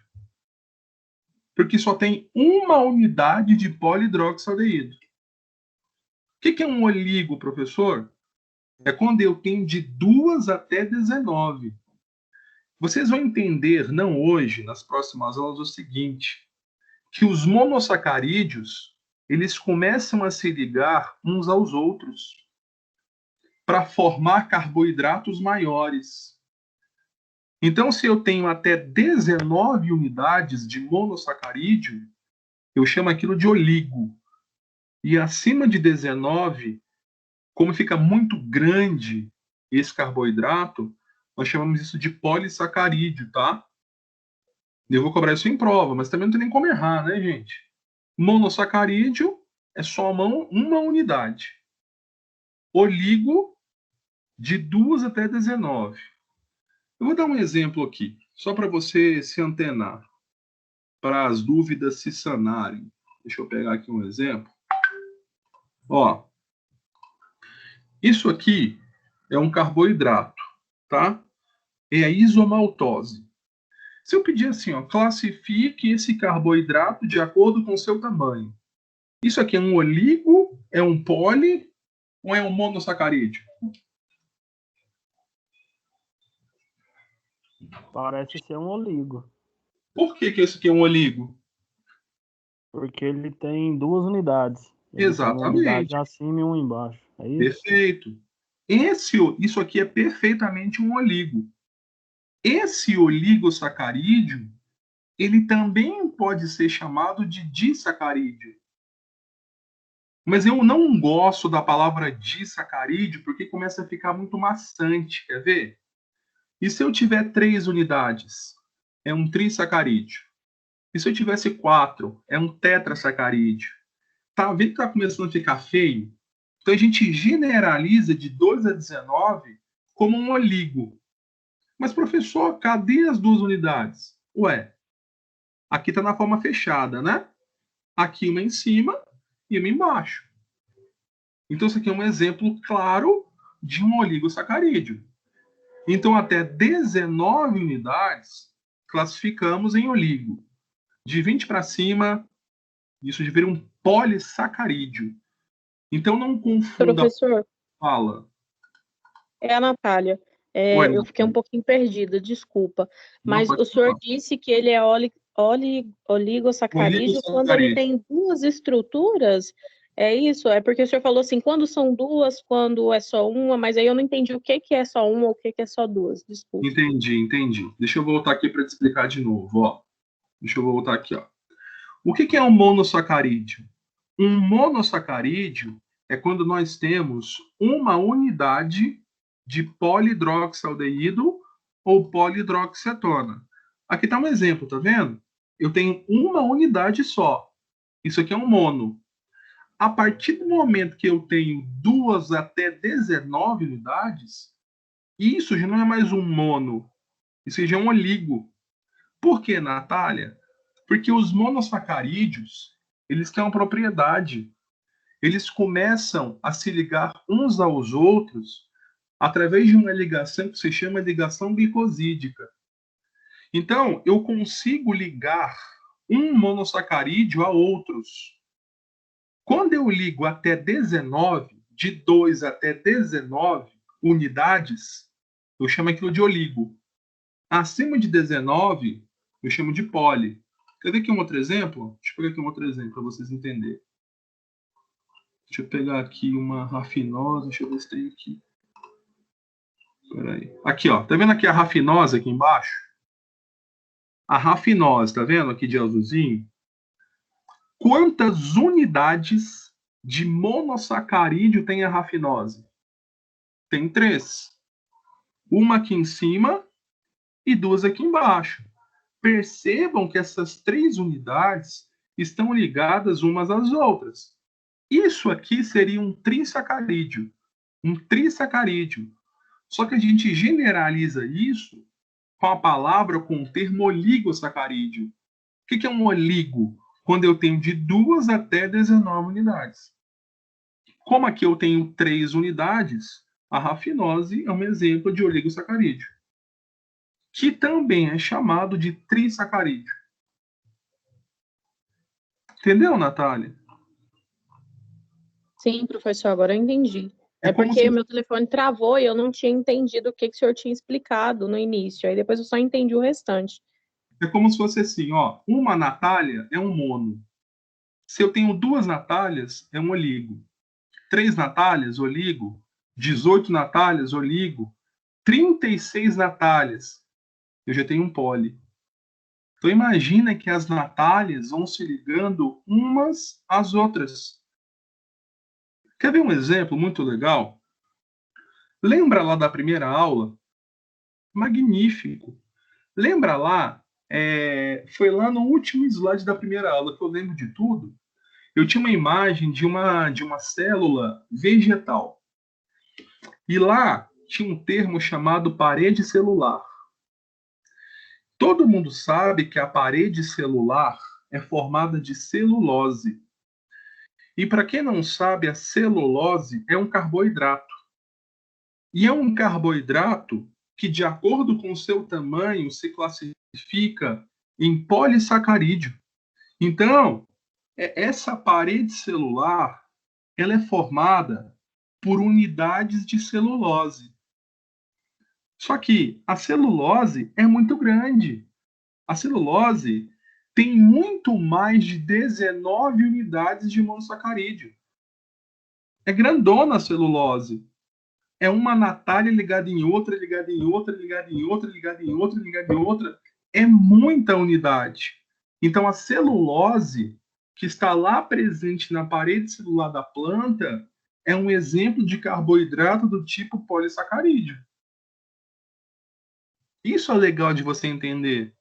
Porque só tem 1 unidade de polihidroxialdeído. O que é um oligo, professor? É quando eu tenho de 2 até 19. Vocês vão entender, não hoje, nas próximas aulas, o seguinte, que os monossacarídeos, eles começam a se ligar uns aos outros para formar carboidratos maiores. Então, se eu tenho até 19 unidades de monossacarídeo, eu chamo aquilo de oligo. E acima de 19, como fica muito grande esse carboidrato, nós chamamos isso de polissacarídeo, tá? Eu vou cobrar isso em prova, mas também não tem nem como errar, né, gente? Monossacarídeo é só uma unidade. Oligo, de 2 até 19. Eu vou dar um exemplo aqui, só para você se antenar, para as dúvidas se sanarem. Deixa eu pegar aqui um exemplo. Ó, isso aqui é um carboidrato, tá? É a isomaltose. Se eu pedir assim, ó, classifique esse carboidrato de acordo com o seu tamanho. Isso aqui é um oligo, é um poli ou é um monossacarídeo? Parece ser um oligo, Por que isso aqui é um oligo? porque ele tem 2 unidades. Ele tem uma unidade Exatamente. acima e uma embaixo. É isso? Perfeito. Isso aqui é perfeitamente um oligo. Esse oligosacarídeo, ele também pode ser chamado de disacarídeo. Mas eu não gosto da palavra disacarídeo porque começa a ficar muito maçante, quer ver? E se eu tiver 3 unidades? É um trissacarídeo. E se eu tivesse 4? É um tetrasacarídeo. Tá vendo que está começando a ficar feio? Então a gente generaliza de 2 a 19 como um oligo. Mas, professor, cadê as 2 unidades? Ué, aqui está na forma fechada, né? Aqui uma em cima e uma embaixo. Então, isso aqui é um exemplo claro de um oligosacarídeo. Então, até 19 unidades classificamos em oligo. De 20 para cima, isso deveria um polissacarídeo. Então, não confunda. Professor, Fala. é a Natália. Oi, Eu fiquei um pouquinho perdida, desculpa. não Mas pode o senhor falar. disse que ele é oligosacarídeo quando ele Oligosacarídeo. tem 2 estruturas? É isso? É porque o senhor falou assim, quando são 2, quando é só uma, mas aí eu não entendi o que é só uma ou o que é só 2. Desculpa. Entendi. Deixa eu voltar aqui para te explicar de novo. Ó. Deixa eu voltar aqui. Ó. O que é um monossacarídeo? Um monossacarídeo é quando nós temos uma unidade de polidroxaldeído ou polidroxacetona. Aqui está um exemplo, tá vendo? Eu tenho uma unidade só. Isso aqui é um mono. A partir do momento que eu tenho 2 até 19 unidades, isso já não é mais um mono. Isso já é um oligo. Por que, Natália? Porque os monossacarídeos, eles têm uma propriedade. Eles começam a se ligar uns aos outros através de uma ligação que se chama ligação glicosídica. Então, eu consigo ligar um monossacarídeo a outros. Quando eu ligo até 19, de 2 até 19 unidades, eu chamo aquilo de oligo. Acima de 19, eu chamo de poli. Quer ver aqui um outro exemplo? Deixa eu pegar aqui um outro exemplo para vocês entenderem. Deixa eu pegar aqui uma rafinosa. Deixa eu ver se tem aqui. Peraí. Aqui, ó. Tá vendo aqui a rafinosa aqui embaixo? A rafinose, tá vendo aqui de azulzinho? Quantas unidades de monossacarídeo tem a rafinose? Tem 3. Uma aqui em cima e 2 aqui embaixo. Percebam que essas 3 unidades estão ligadas umas às outras. Isso aqui seria um trissacarídeo. Um trissacarídeo. Só que a gente generaliza isso com a palavra, com o termo oligosacarídeo. O que é um oligo? Quando eu tenho de 2 até 19 unidades. Como aqui eu tenho 3 unidades, a rafinose é um exemplo de oligosacarídeo, que também é chamado de trissacarídeo. Entendeu, Natália? Sim, professor, agora eu entendi. É como porque se- meu telefone travou e eu não tinha entendido o que o senhor tinha explicado no início. Aí depois eu só entendi o restante. É como se fosse assim, ó. Uma Natália é um mono. Se eu tenho 2 Natálias, é um oligo. 3 Natálias, oligo. 18 Natálias, oligo. 36 Natálias, eu já tenho um poli. Então imagina que as Natálias vão se ligando umas às outras. Quer ver um exemplo muito legal? Lembra lá da primeira aula? Magnífico. Lembra lá? Foi lá no último slide da primeira aula que eu lembro de tudo. eu tinha uma imagem de uma célula vegetal. E lá tinha um termo chamado parede celular. Todo mundo sabe que a parede celular é formada de celulose. E para quem não sabe, a celulose é um carboidrato. E é um carboidrato que, de acordo com o seu tamanho, se classifica em polissacarídeo. Então, essa parede celular, ela é formada por unidades de celulose. Só que a celulose é muito grande. A celulose tem muito mais de 19 unidades de monossacarídeo. É grandona a celulose. É uma Natália ligada em outra, ligada em outra, ligada em outra, ligada em outra, ligada em outra. É muita unidade. Então, a celulose, que está lá presente na parede celular da planta, é um exemplo de carboidrato do tipo polissacarídeo. Isso é legal de você entender.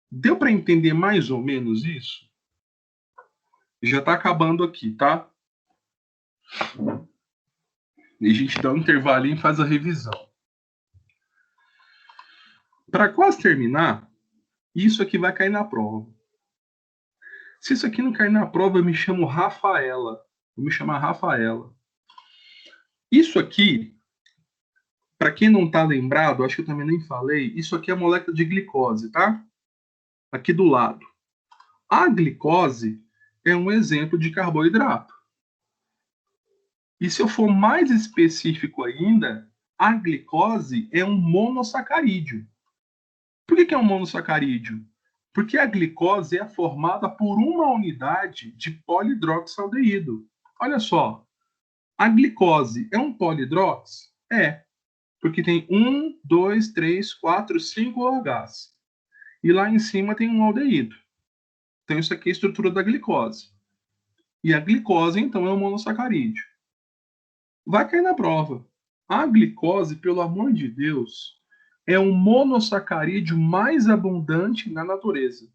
Deu para entender mais ou menos isso? Já está acabando aqui, tá? E a gente dá um intervalinho e faz a revisão. Para quase terminar, isso aqui vai cair na prova. Se isso aqui não cair na prova, eu me chamo Rafaela. Vou me chamar Rafaela. Isso aqui, para quem não está lembrado, acho que eu também nem falei, isso aqui é a molécula de glicose, tá? Aqui do lado. A glicose é um exemplo de carboidrato. E se eu for mais específico ainda, a glicose é um monossacarídeo. Por que é um monossacarídeo? Porque a glicose é formada por uma unidade de polidroxaldeído. Olha só, a glicose é um polidrox? É, porque tem 1, 2, 3, 4, 5 OHs. E lá em cima tem um aldeído. Então isso aqui é a estrutura da glicose. E a glicose, então, é um monossacarídeo. Vai cair na prova. A glicose, pelo amor de Deus, é o monossacarídeo mais abundante na natureza.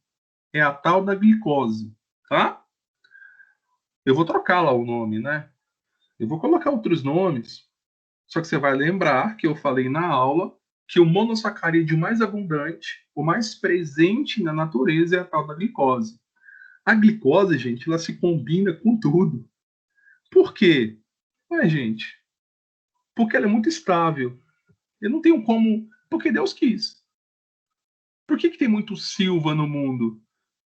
É a tal da glicose, tá? Eu vou trocar lá o nome, né? Eu vou colocar outros nomes. Só que você vai lembrar que eu falei na aula que o monossacarídeo mais abundante, o mais presente na natureza é a tal da glicose. A glicose, gente, ela se combina com tudo. Por quê? Ué, gente, porque ela é muito estável. Eu não tenho como... Porque Deus quis. Por que tem muito Silva no mundo?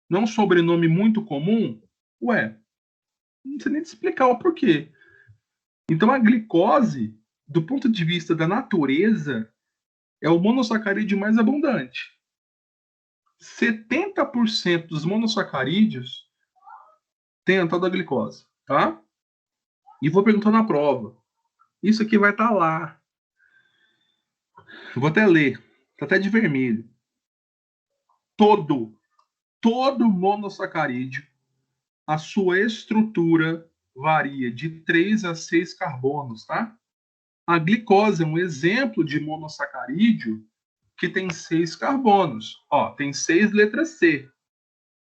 Não é um sobrenome muito comum? Ué, não sei nem te explicar o porquê. Então a glicose, do ponto de vista da natureza, é o monossacarídeo mais abundante. 70% dos monossacarídeos tem a tal da glicose, tá? E vou perguntar na prova. Isso aqui vai estar lá. Vou até ler. Está até de vermelho. Todo monossacarídeo, a sua estrutura varia de 3 a 6 carbonos, tá? A glicose é um exemplo de monossacarídeo que tem 6 carbonos. Ó, tem 6 letras C.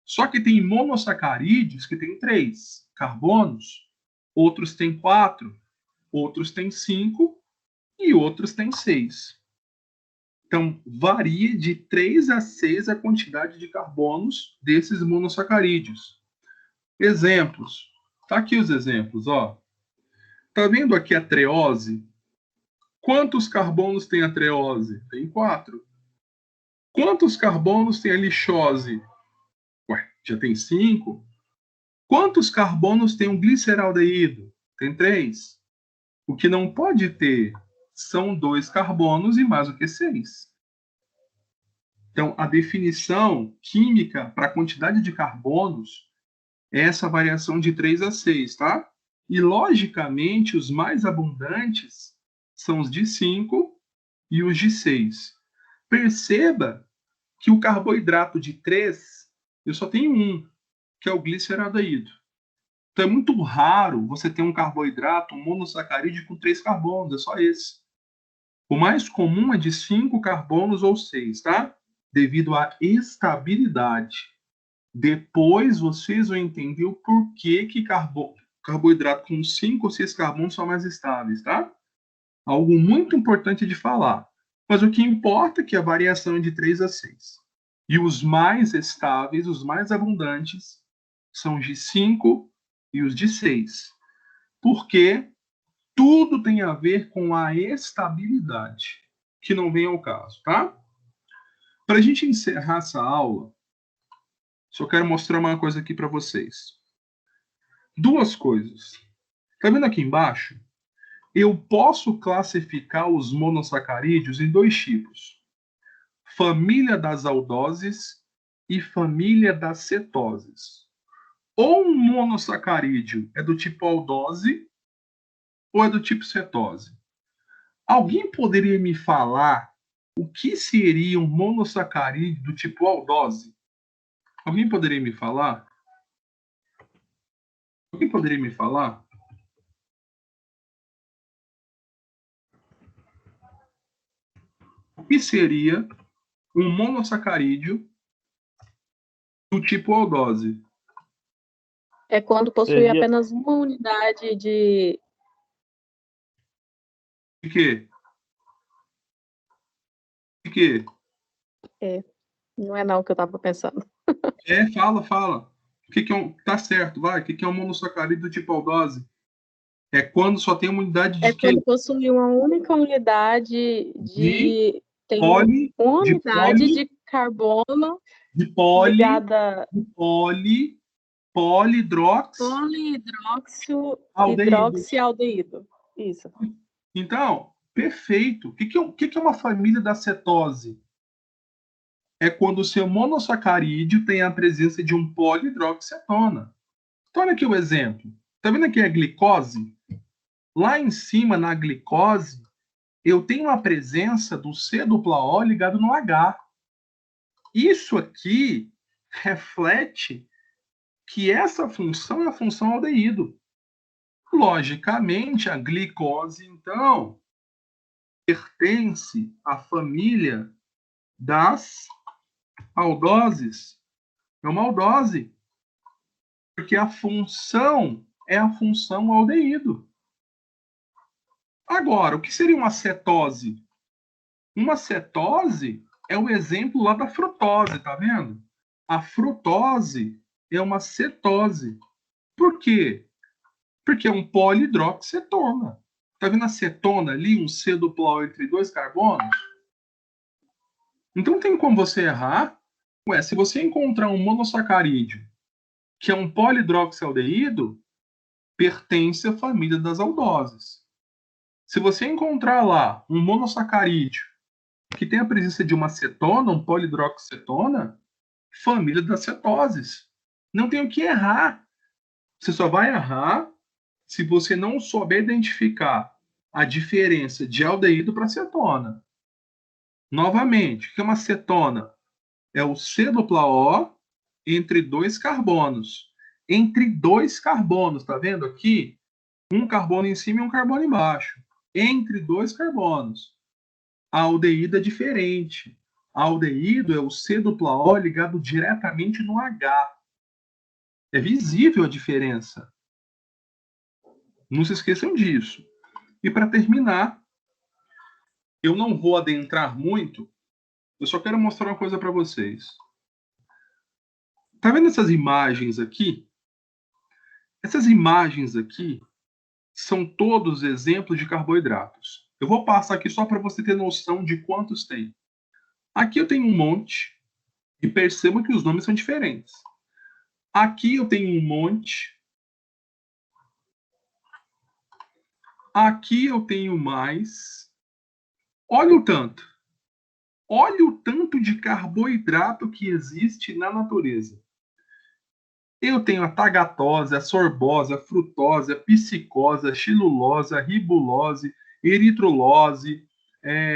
Só que tem monossacarídeos que tem 3 carbonos, outros têm 4, outros têm 5 e outros têm 6. Então, varia de 3 a 6 a quantidade de carbonos desses monossacarídeos. Exemplos. Tá aqui os exemplos, ó. Tá vendo aqui a treose? Quantos carbonos tem a treose? Tem 4. Quantos carbonos tem a lixose? Ué, já tem 5. Quantos carbonos tem um gliceraldeído? Tem 3. O que não pode ter são 2 carbonos e mais do que 6. Então, a definição química para a quantidade de carbonos é essa variação de 3 a 6, tá? E, logicamente, os mais abundantes são os de 5 e os de 6. Perceba que o carboidrato de 3, eu só tenho um, que é o gliceraldeído. Então, é muito raro você ter um carboidrato, um monossacarídeo com 3 carbonos, é só esse. O mais comum é de 5 carbonos ou 6, tá? Devido à estabilidade. Depois vocês vão entender o porquê que carboidrato com 5 ou 6 carbonos são mais estáveis, tá? Algo muito importante de falar. Mas o que importa é que a variação é de 3 a 6. E os mais estáveis, os mais abundantes, são os de 5 e os de 6. Porque tudo tem a ver com a estabilidade, que não vem ao caso, tá? Para a gente encerrar essa aula, só quero mostrar uma coisa aqui para vocês. Duas coisas. Tá vendo aqui embaixo? Eu posso classificar os monossacarídeos em 2 tipos. Família das aldoses e família das cetoses. Ou um monossacarídeo é do tipo aldose ou é do tipo cetose. Alguém poderia me falar o que seria um monossacarídeo do tipo aldose? Alguém poderia me falar? Alguém poderia me falar? O que seria um monossacarídeo do tipo aldose? É quando possui Seria- apenas uma unidade de. De quê? De quê? Não é não o que eu estava pensando. Fala. O que é tá certo, vai. O que é um monossacarídeo do tipo aldose? É quando só tem uma unidade de É quê? quando possui uma única unidade de. Tem Poli, uma de unidade poli, de carbono de poli, ligada de polidrox, hidroxialdeído. Isso. Então, perfeito. O que é uma família da cetose? É quando o seu monossacarídeo tem a presença de um polihidroxicetona. Então, olha aqui o exemplo. Tá vendo aqui a glicose? Lá em cima, na glicose, eu tenho a presença do C-O ligado no H. Isso aqui reflete que essa função é a função aldeído. Logicamente, a glicose, então, pertence à família das aldoses. É uma aldose. Porque a função é a função aldeído. Agora, o que seria uma cetose? Uma cetose é o exemplo lá da frutose, tá vendo? A frutose é uma cetose. Por quê? Porque é um polihidroxicetona. Tá vendo a cetona ali, um C-O entre 2 carbonos? Então tem como você errar. Ué, se você encontrar um monossacarídeo que é um polihidroxialdeído, pertence à família das aldoses. Se você encontrar lá um monossacarídeo que tem a presença de uma cetona, um polihidroxicetona, família das cetoses. Não tem o que errar. Você só vai errar se você não souber identificar a diferença de aldeído para cetona. Novamente, o que é uma cetona? É o C-O entre 2 carbonos. Entre 2 carbonos, tá vendo aqui? Um carbono em cima e um carbono embaixo. Entre 2 carbonos. A aldeído é diferente. A aldeído é o C-O ligado diretamente no H. É visível a diferença. Não se esqueçam disso. E para terminar, eu não vou adentrar muito, eu só quero mostrar uma coisa para vocês. Tá vendo essas imagens aqui? Essas imagens aqui são todos exemplos de carboidratos. Eu vou passar aqui só para você ter noção de quantos tem. Aqui eu tenho um monte, e perceba que os nomes são diferentes. Aqui eu tenho um monte. Aqui eu tenho mais. Olha o tanto. Olha o tanto de carboidrato que existe na natureza. Eu tenho a tagatose, a sorbose, a frutose, a psicose, a xilulose, a ribulose, eritrulose,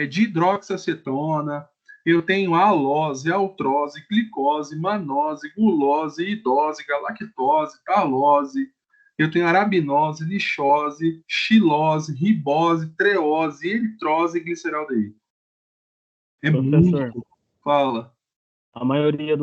dihidroxiacetona. Eu tenho a alose, a altrose, glicose, manose, gulose, idose, galactose, talose. Eu tenho arabinose, lixose, xilose, ribose, treose, eritrose e gliceraldeído. É Professor, muito. Fala. a maioria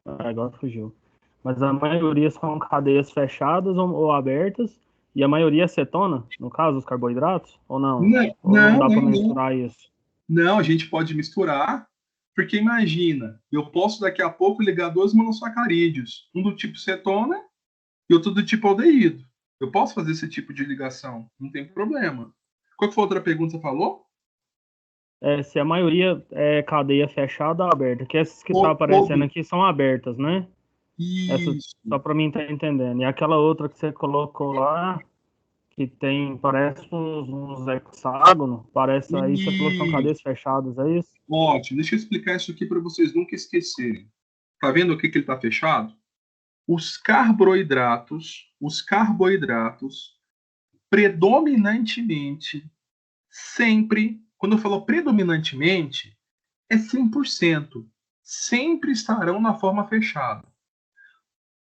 Agora fugiu. Mas a maioria são cadeias fechadas ou abertas, e a maioria é cetona, no caso, os carboidratos, ou não? Não, Ou não não, dá para não. misturar isso? Não, a gente pode misturar, porque imagina, eu posso daqui a pouco ligar dois monossacarídeos, um do tipo cetona e outro do tipo aldeído. Eu posso fazer esse tipo de ligação, não tem problema. Qual que foi a outra pergunta que você falou? Se a maioria é cadeia fechada ou aberta, que essas que tá Todo. aparecendo aqui são abertas, né? Essa, Isso. só para mim estar entendendo. E aquela outra que você colocou lá, que tem, parece uns hexágonos, parece aí, você falou que são cadeias fechadas, é isso? Ótimo, deixa eu explicar isso aqui para vocês nunca esquecerem. Tá vendo o que ele está fechado? Os carboidratos, predominantemente, sempre, quando eu falo predominantemente, é 100%, sempre estarão na forma fechada.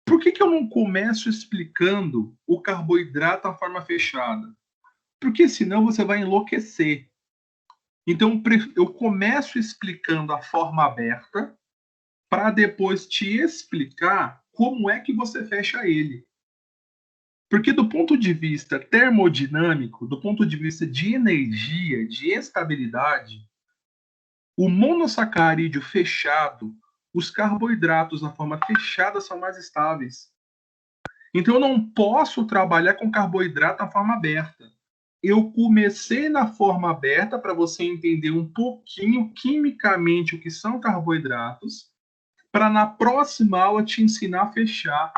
Por que eu não começo explicando o carboidrato na forma fechada? Porque senão você vai enlouquecer. Então eu começo explicando a forma aberta para depois te explicar como é que você fecha ele. Porque do ponto de vista termodinâmico, do ponto de vista de energia, de estabilidade, o monossacarídeo fechado, os carboidratos na forma fechada são mais estáveis. Então eu não posso trabalhar com carboidrato na forma aberta. Eu comecei na forma aberta para você entender um pouquinho quimicamente o que são carboidratos, para na próxima aula te ensinar a fechar.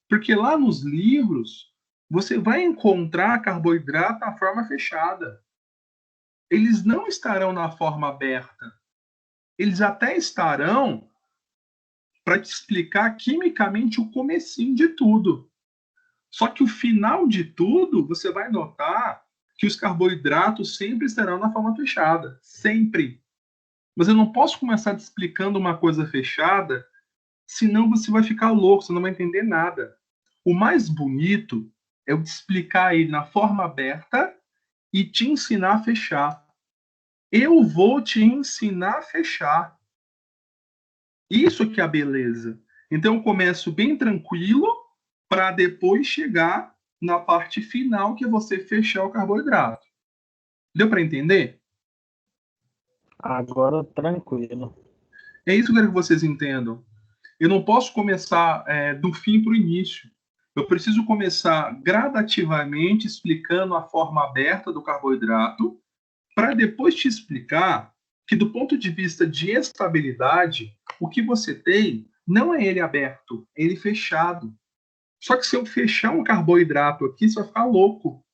Porque lá nos livros, você vai encontrar carboidrato na forma fechada. Eles não estarão na forma aberta. Eles até estarão para te explicar quimicamente o comecinho de tudo. Só que o final de tudo, você vai notar que os carboidratos sempre estarão na forma fechada. Sempre. Mas eu não posso começar te explicando uma coisa fechada, senão você vai ficar louco, você não vai entender nada. O mais bonito é eu te explicar ele na forma aberta e te ensinar a fechar. Eu vou te ensinar a fechar. Isso que é a beleza. Então eu começo bem tranquilo para depois chegar na parte final, que é você fechar o carboidrato. Deu para entender? Agora tranquilo. É isso que eu quero que vocês entendam. Eu não posso começar do fim para o início. Eu preciso começar gradativamente explicando a forma aberta do carboidrato, para depois te explicar que, do ponto de vista de estabilidade, o que você tem não é ele aberto, é ele fechado. Só que se eu fechar um carboidrato aqui, você vai ficar louco.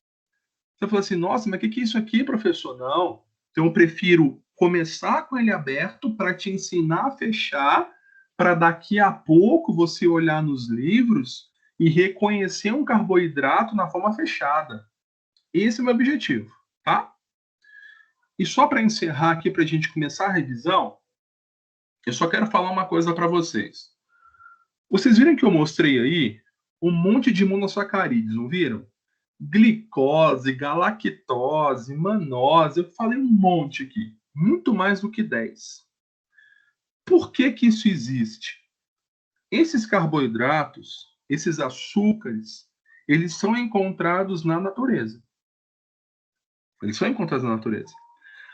Você fala assim, nossa, mas o que é isso aqui, professor? Não. Então eu prefiro começar com ele aberto para te ensinar a fechar, para daqui a pouco você olhar nos livros e reconhecer um carboidrato na forma fechada. Esse é o meu objetivo, tá? E só para encerrar aqui, para a gente começar a revisão, eu só quero falar uma coisa para vocês. Vocês viram que eu mostrei aí um monte de monossacarídeos, não viram? Glicose, galactose, manose, eu falei um monte aqui, muito mais do que 10. Por que que isso existe? Esses carboidratos, esses açúcares, eles são encontrados na natureza. Eles são encontrados na natureza.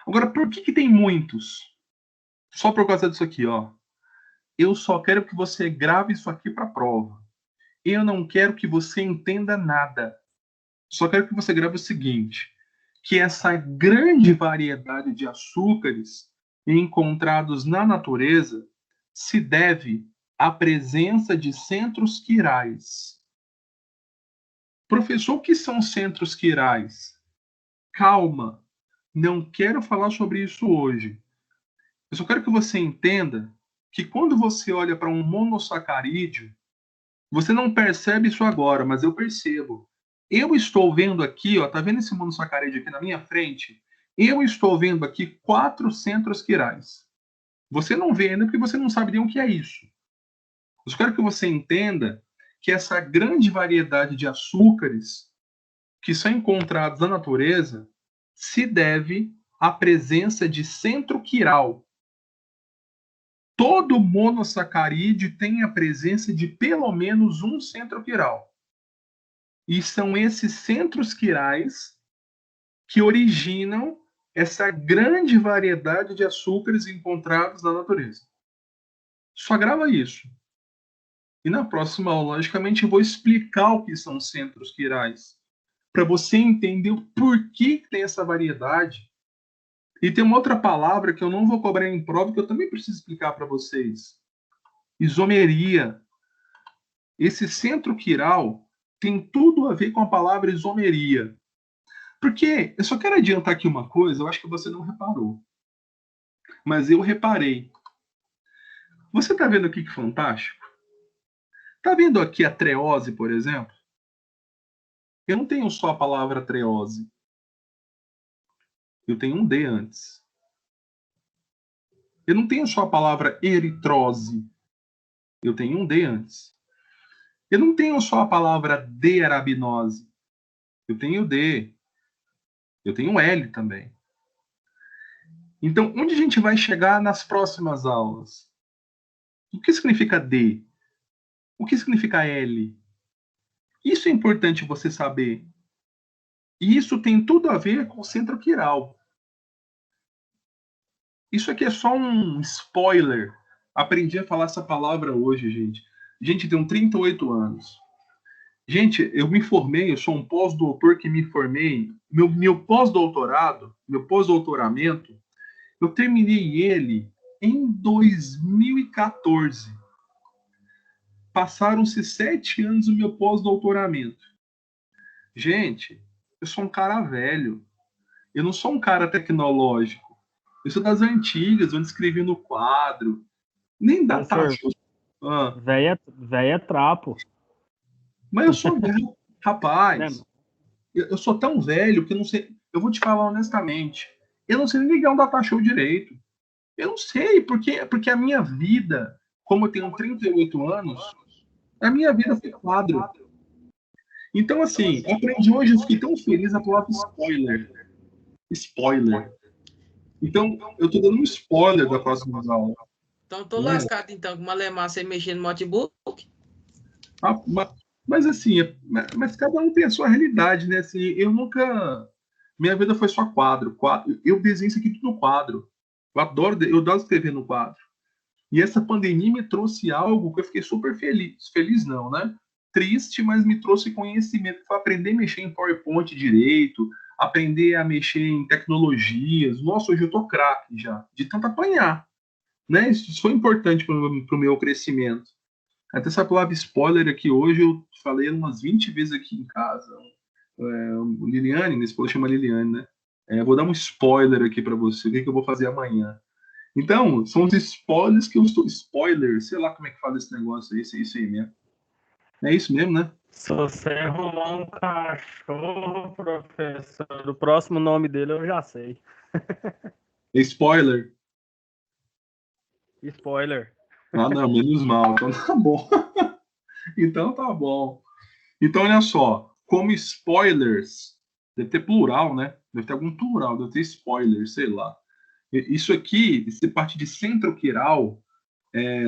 Agora, por que que tem muitos? Só por causa disso aqui, ó. Eu só quero que você grave isso aqui para a prova. Eu não quero que você entenda nada. Só quero que você grave o seguinte, que essa grande variedade de açúcares encontrados na natureza se deve à presença de centros quirais. Professor, o que são centros quirais? Calma, não quero falar sobre isso hoje. Eu só quero que você entenda que quando você olha para um monossacarídeo, você não percebe isso agora, mas eu percebo. Eu estou vendo aqui, ó, tá vendo esse monossacarídeo aqui na minha frente? Eu estou vendo aqui 4 centros quirais. Você não vê ainda porque você não sabe nem o que é isso. Eu só quero que você entenda que essa grande variedade de açúcares que são encontrados na natureza se deve à presença de centro quiral. todo monossacarídeo tem a presença de pelo menos um centro quiral. E são esses centros quirais que originam essa grande variedade de açúcares encontrados na natureza. Só grava isso. E na próxima aula, logicamente, eu vou explicar o que são centros quirais, para você entender o porquê que tem essa variedade. E tem uma outra palavra que eu não vou cobrar em prova, que eu também preciso explicar para vocês. Isomeria. Esse centro quiral tem tudo a ver com a palavra isomeria. Porque, eu só quero adiantar aqui uma coisa, eu acho que você não reparou. Mas eu reparei. Você está vendo aqui que fantástico? Está vendo aqui a treose, por exemplo? Eu não tenho só a palavra treose. Eu tenho um D antes. Eu não tenho só a palavra eritrose. Eu tenho um D antes. Eu não tenho só a palavra dearabinose. Eu tenho D. Eu tenho L também. Então, onde a gente vai chegar nas próximas aulas? O que significa D? O que significa L? Isso é importante você saber. E isso tem tudo a ver com o centro quiral. Isso aqui é só um spoiler. Aprendi a falar essa palavra hoje, gente. Gente, tenho 38 anos. Gente, eu me formei, eu sou um pós-doutor que me formei. Meu pós-doutorado, meu pós-doutoramento, eu terminei ele em 2014. Passaram-se 7 anos do meu pós-doutoramento. Gente, eu sou um cara velho. Eu não sou um cara tecnológico. Eu sou das antigas, onde escrevi no quadro. Nem dá taxa. Véia trapo. Mas eu sou velho. Rapaz, eu sou tão velho que eu não sei. Eu vou te falar honestamente. Eu não sei nem ligar um data show direito. Eu não sei, porque a minha vida, como eu tenho 38 anos, a minha vida foi quadro. Então, assim, eu aprendi hoje, eu fiquei tão feliz a palavra spoiler. Spoiler. Então, eu tô dando um spoiler da próxima aula. Então, tô lascado, então, com uma alemã sem mexer no notebook. Mas assim, mas cada um tem a sua realidade, né? Assim, eu nunca... Minha vida foi só quadro. Eu desenho isso aqui tudo no quadro. Eu adoro escrever no quadro. E essa pandemia me trouxe algo que eu fiquei super feliz. Feliz não, né? Triste, mas me trouxe conhecimento. Foi aprender a mexer em PowerPoint direito, aprender a mexer em tecnologias. Nossa, hoje eu tô craque já, de tanto apanhar. Né? Isso foi importante para o meu crescimento. Até essa palavra spoiler aqui hoje eu falei umas 20 vezes aqui em casa. Liliane, minha esposa chama Liliane, né? Eu vou dar um spoiler aqui para você, o que eu vou fazer amanhã. Então, são os spoilers que eu estou... Spoiler, sei lá como é que fala esse negócio aí, isso aí mesmo. É isso mesmo, né? Se você arrumar um cachorro, professor, o próximo nome dele eu já sei. Spoiler. Spoiler. Ah, não, menos mal. Então tá bom. Então tá bom. Então, olha só. Como spoilers, deve ter plural, né? Deve ter algum plural, deve ter spoiler, sei lá. Isso aqui, essa parte de centro quiral,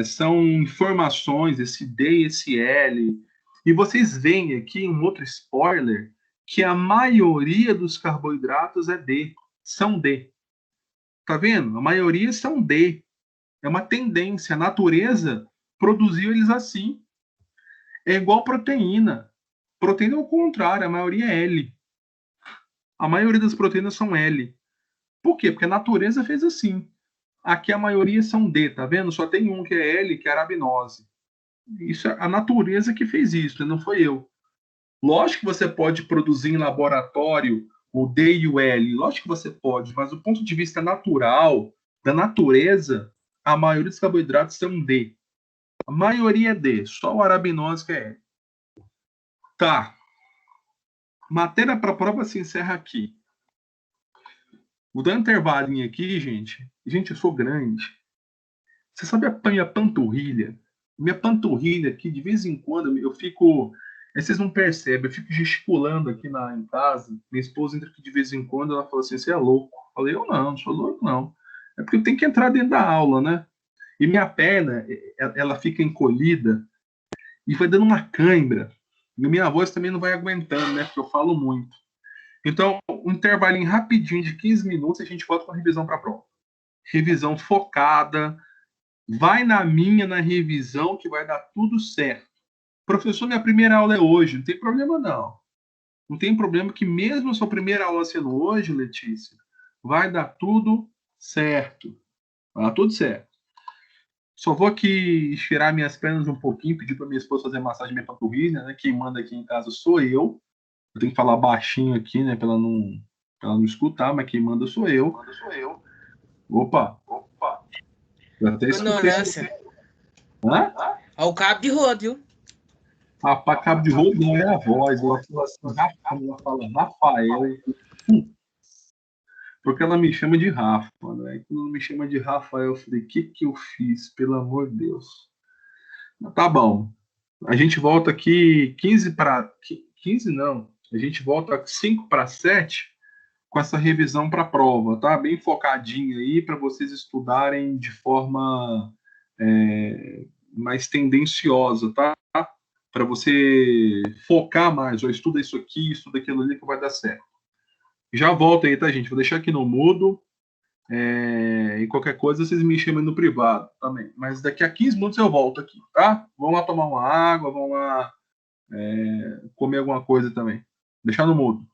são informações, esse D e esse L. E vocês veem aqui um outro spoiler, que a maioria dos carboidratos é D, são D. Tá vendo? A maioria são D. É uma tendência. A natureza produziu eles assim. É igual proteína. Proteína é o contrário, a maioria é L. A maioria das proteínas são L. Por quê? Porque a natureza fez assim. Aqui a maioria são D, tá vendo? Só tem um que é L, que é arabinose. Isso é a natureza que fez isso, não foi eu. Lógico que você pode produzir em laboratório o D e o L, lógico que você pode, mas do ponto de vista natural, da natureza, a maioria dos carboidratos são D. A maioria é D, só o arabinose que é L. Tá. Matéria para prova se encerra aqui. Vou dar um intervalinho aqui, gente. Gente, eu sou grande. Você sabe a minha panturrilha? Minha panturrilha aqui, de vez em quando, eu fico... Vocês não percebem, eu fico gesticulando aqui em casa. Minha esposa entra aqui de vez em quando, ela fala assim, você é louco. Eu falei, eu não sou louco, não. É porque eu tenho que entrar dentro da aula, né? E minha perna, ela fica encolhida e vai dando uma cãibra. E minha voz também não vai aguentando, né? Porque eu falo muito. Então, um intervalinho rapidinho de 15 minutos e a gente volta com a revisão para a prova. Revisão focada. Vai na revisão, que vai dar tudo certo. Professor, minha primeira aula é hoje. Não tem problema, não. Não tem problema que mesmo a sua primeira aula sendo hoje, Letícia, vai dar tudo certo. Vai dar tudo certo. Só vou aqui estirar minhas pernas um pouquinho, pedir para minha esposa fazer massagem minha panturrilha, né? Quem manda aqui em casa sou eu. Eu tenho que falar baixinho aqui, né? Para ela não escutar, mas quem manda sou eu. Opa! Eu até escutei. Ignorância. Hã? Ó, o cabo de rodo, viu? Rapaz, cabo de rodo não é a voz. Ela fala assim, ela fala Rafael. Porque ela me chama de Rafa, né? Quando me chama de Rafael, eu falei, o que eu fiz? Pelo amor de Deus. Tá bom. A gente volta aqui 15 para... 15 não. A gente volta 5 para 7 com essa revisão para a prova, tá? Bem focadinho aí para vocês estudarem de forma mais tendenciosa, tá? Para você focar mais, ó, estuda isso aqui, estuda aquilo ali que vai dar certo. Já volto aí, tá, gente? Vou deixar aqui no mudo. E qualquer coisa vocês me chamam no privado também. Mas daqui a 15 minutos eu volto aqui, tá? Vamos lá tomar uma água, vamos lá comer alguma coisa também. Deixar no mudo.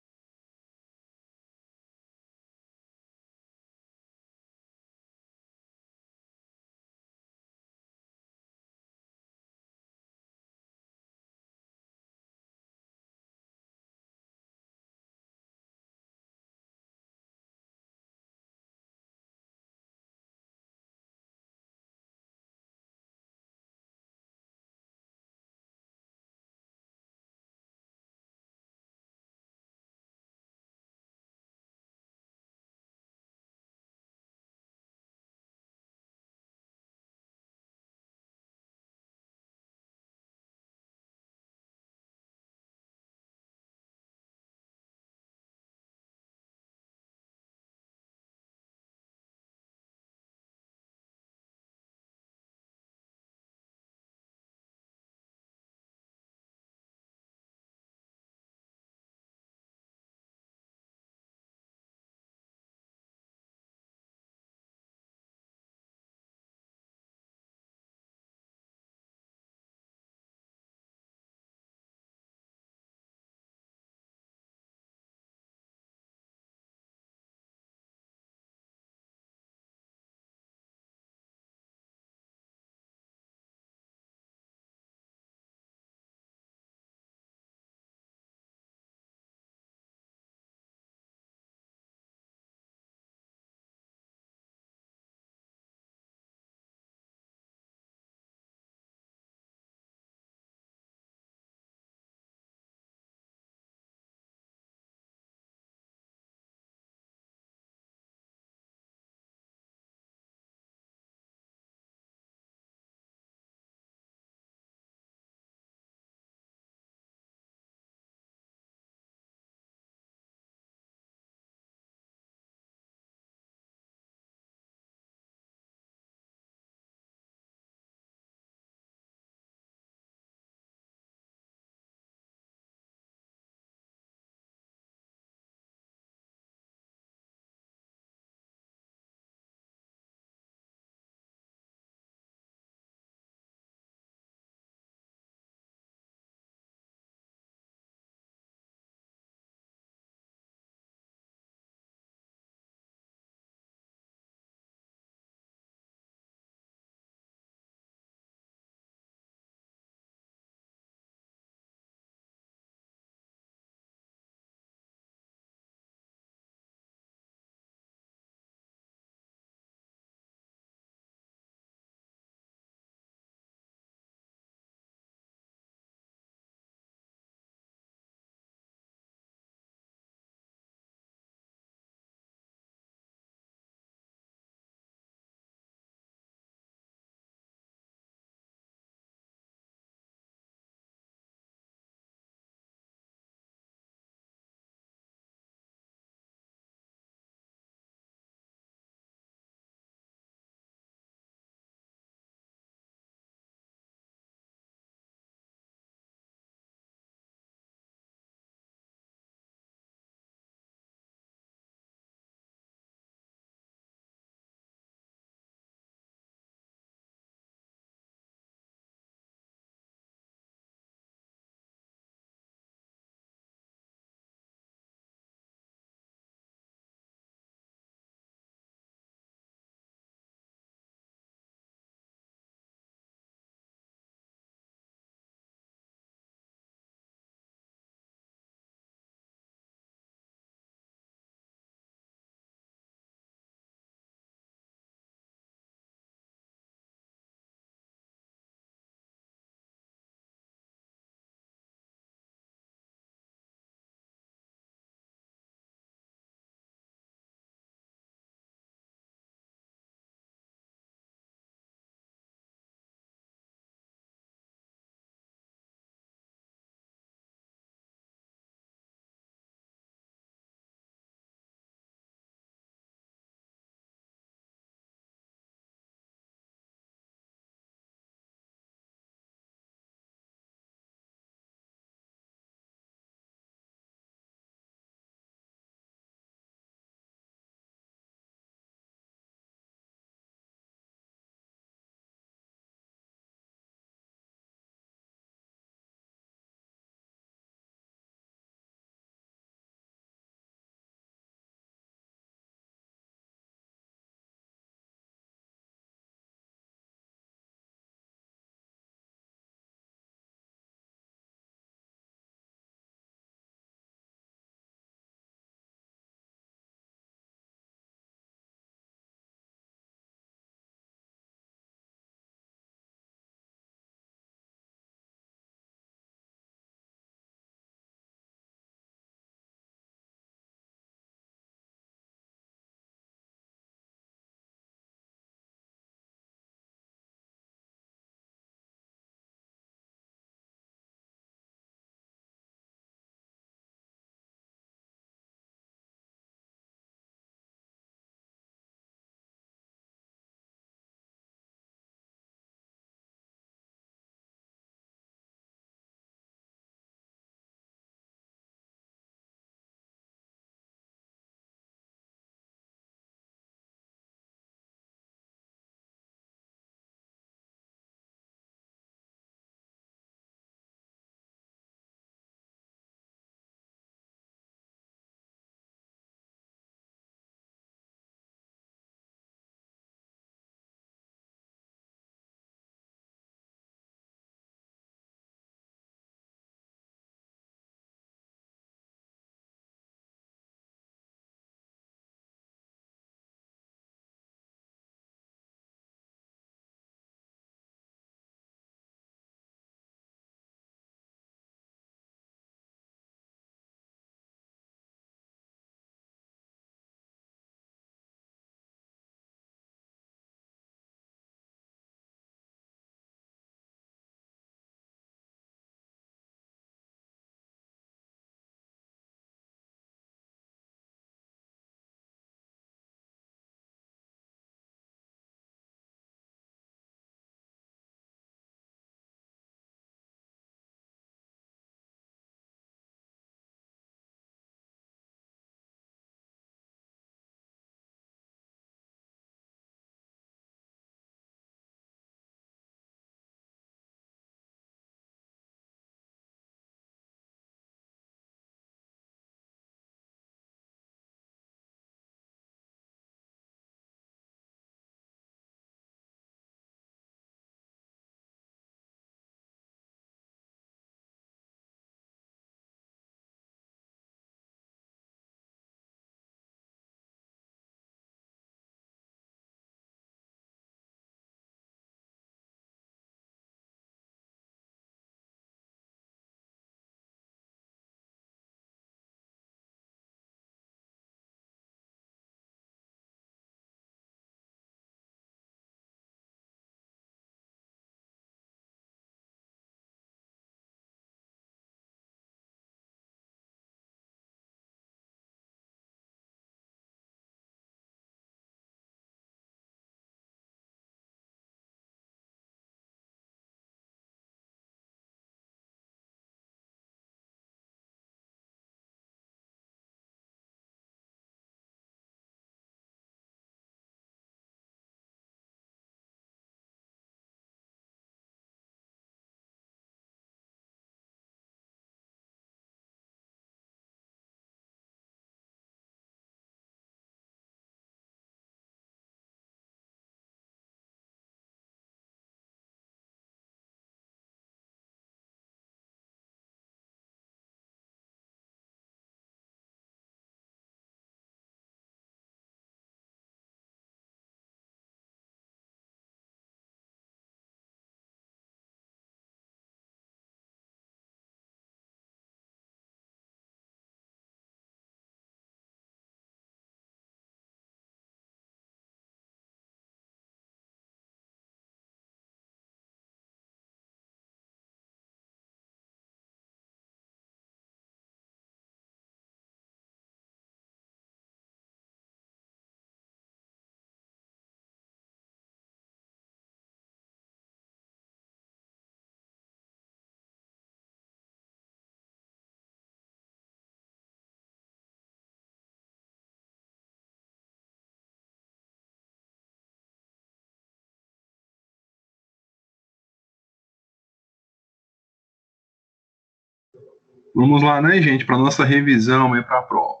Vamos lá, né, gente? Para nossa revisão aí para a prova.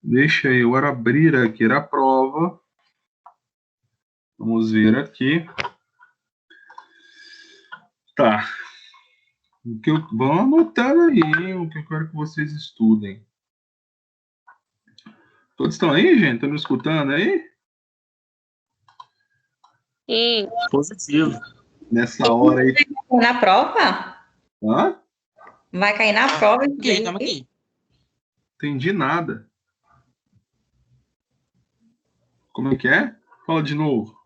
Deixa eu abrir aqui a prova. Vamos ver aqui. Tá. Vão anotando aí, hein, o que eu quero que vocês estudem. Todos estão aí, gente? Estão me escutando aí? Sim. Positivo. Nessa hora aí. Na prova? Hã? Vai cair na prova? Aqui, calma aqui. Entendi nada. Como é que é? Fala de novo.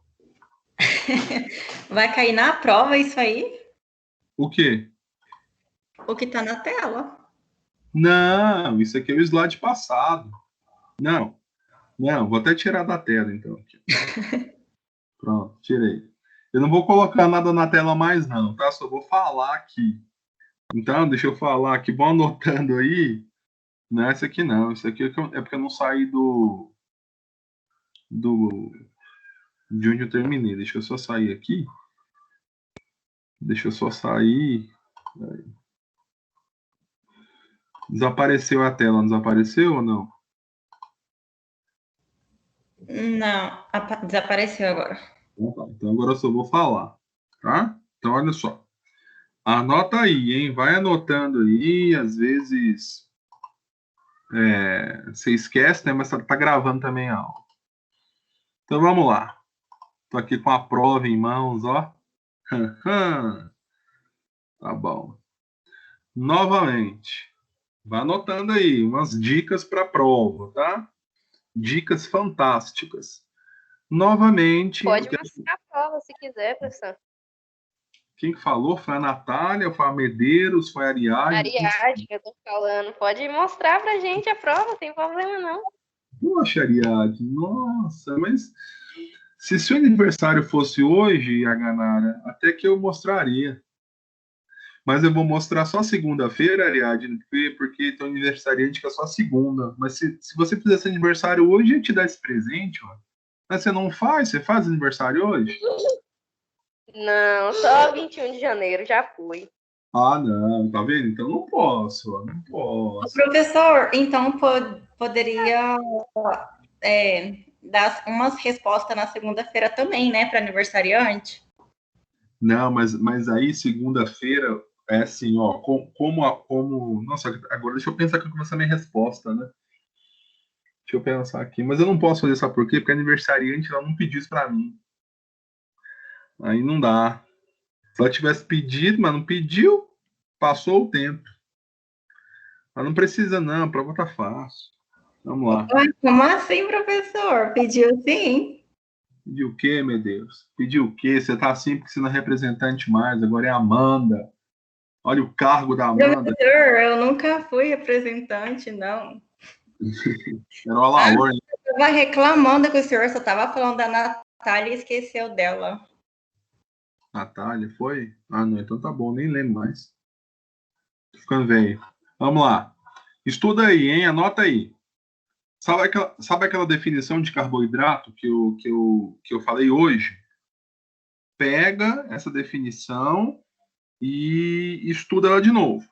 Vai cair na prova isso aí? O quê? O que tá na tela. Não, isso aqui é o slide passado. Não, vou até tirar da tela, então. Pronto, tirei. Eu não vou colocar nada na tela mais, não, tá? Só vou falar aqui. Então, deixa eu falar aqui. Vão anotando aí. Não é esse aqui, não. Isso aqui é porque eu não saí de onde eu terminei. Deixa eu só sair aqui. Deixa eu só sair. Desapareceu a tela, não desapareceu ou não? Não, desapareceu agora. Então agora eu só vou falar, tá? Então olha só. Anota aí, hein? Vai anotando aí, às vezes você esquece, né? Mas tá gravando também a aula. Então vamos lá. Tô aqui com a prova em mãos, ó. Tá bom. Novamente, vai anotando aí umas dicas para a prova, tá? Dicas fantásticas. Novamente. Pode mostrar a prova se quiser, professor. Quem que falou? Foi a Natália, foi a Medeiros, foi a Ariadne? Ariadne, que eu tô falando. Pode mostrar pra gente a prova, não tem problema não. Poxa, Ariadne, nossa, mas se seu aniversário fosse hoje, Aganara, até que eu mostraria. Mas eu vou mostrar só segunda-feira, Ariadne, porque teu aniversariante que é só segunda. Mas se você fizesse aniversário hoje, eu ia te dar esse presente, ó. Mas você não faz? Você faz aniversário hoje? Não, só 21 de janeiro, já fui. Ah, não, tá vendo? Então não posso, ó, não posso. Professor, então poderia dar umas respostas na segunda-feira também, né, para aniversariante? Não, mas aí segunda-feira é assim, ó, como... Nossa, agora deixa eu pensar aqui com essa minha resposta, né? Deixa eu pensar aqui. Mas eu não posso fazer, sabe por quê? Porque a aniversariante ela não pediu isso pra mim. Aí não dá. Se ela tivesse pedido, mas não pediu, passou o tempo. Ela não precisa, não, a prova tá fácil. Vamos lá. Como assim, professor? Pediu sim? Pediu o quê, meu Deus? Pediu o quê? Você tá assim porque você não é representante mais, agora é a Amanda. Olha o cargo da Amanda. Professor, eu nunca fui representante, não. Era o Alaor, né? Eu estava reclamando que o senhor só estava falando da Natália e esqueceu dela. Natália, foi? Ah, não, então tá bom, nem lembro mais. Tô ficando velho. Vamos lá. Estuda aí, hein? Anota aí. Sabe aquela definição de carboidrato que eu falei hoje? Pega essa definição e estuda ela de novo.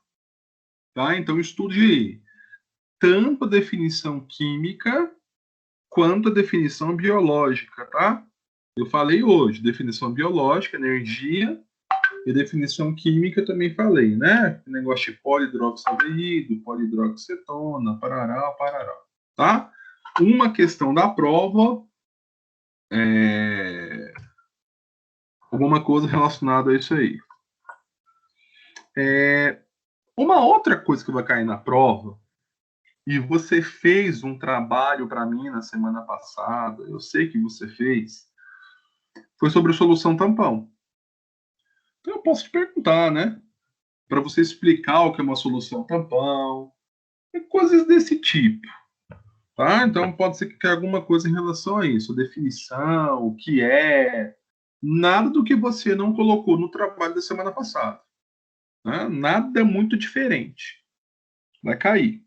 Tá? Então estude tanto a definição química quanto a definição biológica, tá? Eu falei hoje, definição biológica, energia, e definição química eu também falei, né? Negócio de polihidroxialdeído, polihidroxicetona, parará, parará, tá? Uma questão da prova alguma coisa relacionada a isso aí. Uma outra coisa que vai cair na prova, e você fez um trabalho para mim na semana passada, eu sei que você fez, foi sobre a solução tampão. Então eu posso te perguntar, né? Para você explicar o que é uma solução tampão, e coisas desse tipo. Tá? Então pode ser que tenha alguma coisa em relação a isso, a definição, o que é, nada do que você não colocou no trabalho da semana passada. Né? Nada muito diferente. Vai cair.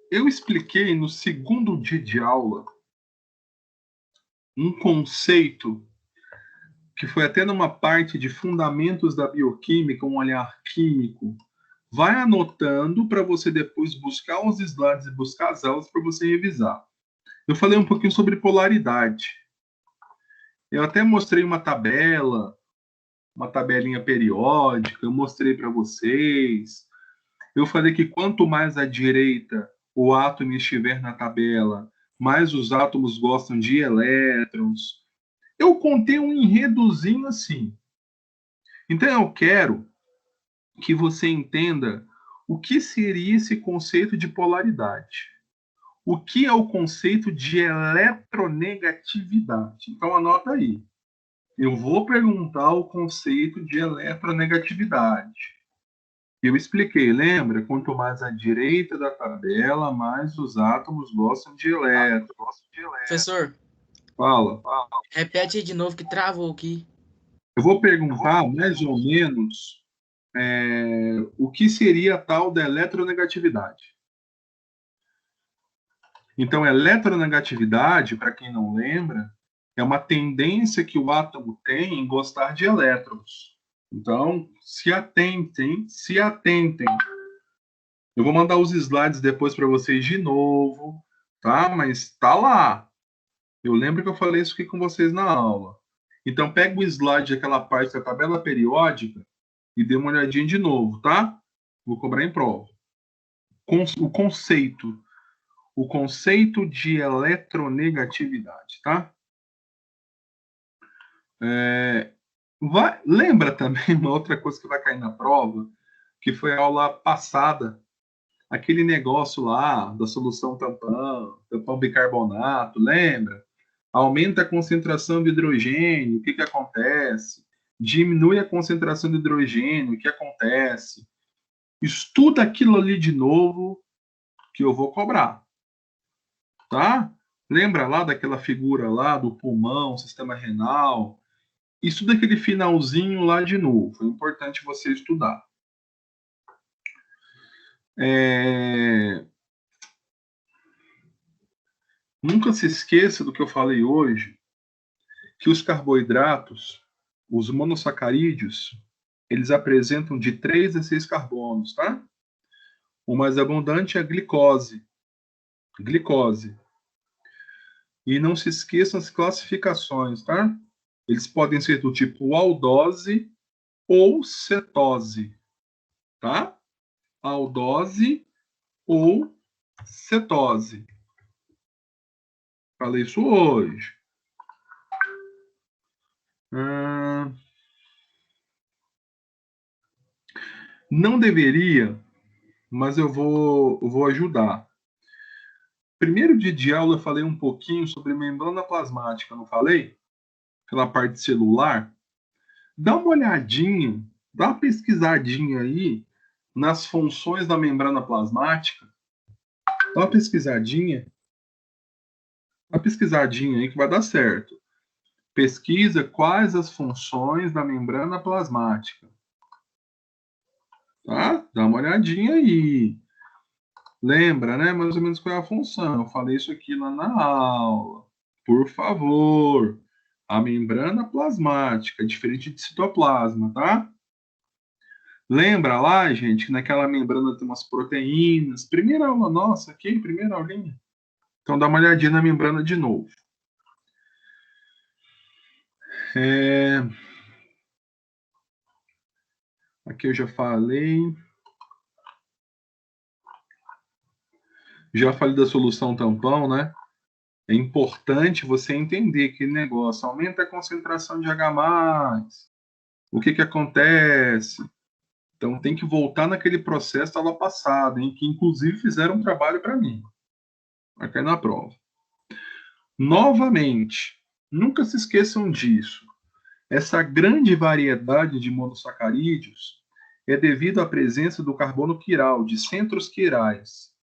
Eu expliquei no segundo dia de aula um conceito que foi até numa parte de fundamentos da bioquímica, um olhar químico. Vai anotando para você depois buscar os slides e buscar as aulas para você revisar. Eu falei um pouquinho sobre polaridade. Eu até mostrei uma tabela, uma tabelinha periódica, eu mostrei para vocês. Eu falei que quanto mais à direita o átomo estiver na tabela, mais os átomos gostam de elétrons. Eu contei um enredozinho assim. Então eu quero que você entenda o que seria esse conceito de polaridade. O que é o conceito de eletronegatividade? Então anota aí. Eu vou perguntar o conceito de eletronegatividade. Eu expliquei, lembra? Quanto mais à direita da tabela, mais os átomos gostam de elétrons. Professor, Fala. repete aí de novo que travou aqui. Eu vou perguntar mais ou menos o que seria a tal da eletronegatividade. Então, eletronegatividade, para quem não lembra, é uma tendência que o átomo tem em gostar de elétrons. Então, se atentem. Eu vou mandar os slides depois para vocês de novo, tá? Mas tá lá. Eu lembro que eu falei isso aqui com vocês na aula. Então, pega o slide daquela parte da tabela periódica e dê uma olhadinha de novo, tá? Vou cobrar em prova. O conceito de eletronegatividade, tá? Lembra também uma outra coisa que vai cair na prova, que foi a aula passada, aquele negócio lá da solução tampão bicarbonato, lembra? Aumenta a concentração de hidrogênio, o que acontece? Diminui a concentração de hidrogênio, o que acontece? Estuda aquilo ali de novo, que eu vou cobrar. Tá? Lembra lá daquela figura lá do pulmão, sistema renal? Estuda aquele finalzinho lá de novo. É importante você estudar. Nunca se esqueça do que eu falei hoje, que os carboidratos, os monossacarídeos, eles apresentam de 3 a 6 carbonos, tá? O mais abundante é a glicose. E não se esqueçam as classificações, tá? Eles podem ser do tipo aldose ou cetose, tá? Aldose ou cetose. Falei isso hoje. Não deveria, mas eu vou ajudar. Primeiro dia de aula eu falei um pouquinho sobre membrana plasmática, não falei? Pela parte celular. Dá uma olhadinha, dá uma pesquisadinha aí nas funções da membrana plasmática. Dá uma pesquisadinha aí que vai dar certo. Pesquisa quais as funções da membrana plasmática. Tá? Dá uma olhadinha aí. Lembra, né? Mais ou menos qual é a função. Eu falei isso aqui lá na aula. Por favor. A membrana plasmática é diferente de citoplasma, tá? Lembra lá, gente, que naquela membrana tem umas proteínas. Primeira aula nossa aqui, primeira aulinha. Então dá uma olhadinha na membrana de novo. Aqui eu já falei. Já falei da solução tampão, né? É importante você entender que negócio aumenta a concentração de H+. O que acontece? Então tem que voltar naquele processo da aula passada, em que inclusive fizeram um trabalho para mim. Vai cair na prova. Novamente, nunca se esqueçam disso. Essa grande variedade de monossacarídeos é devido à presença do carbono quiral, de centros quirais.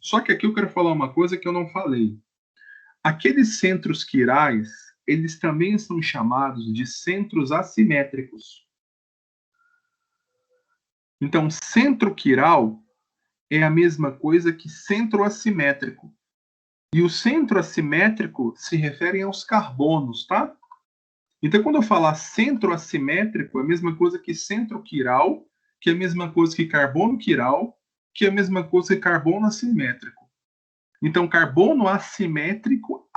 Só que aqui eu quero falar uma coisa que eu não falei. Aqueles centros quirais, eles também são chamados de centros assimétricos. Então, centro quiral é a mesma coisa que centro assimétrico. E o centro assimétrico se refere aos carbonos, tá? Então, quando eu falar centro assimétrico, é a mesma coisa que centro quiral, que é a mesma coisa que carbono quiral, que é a mesma coisa que carbono assimétrico. Então, carbono assimétrico,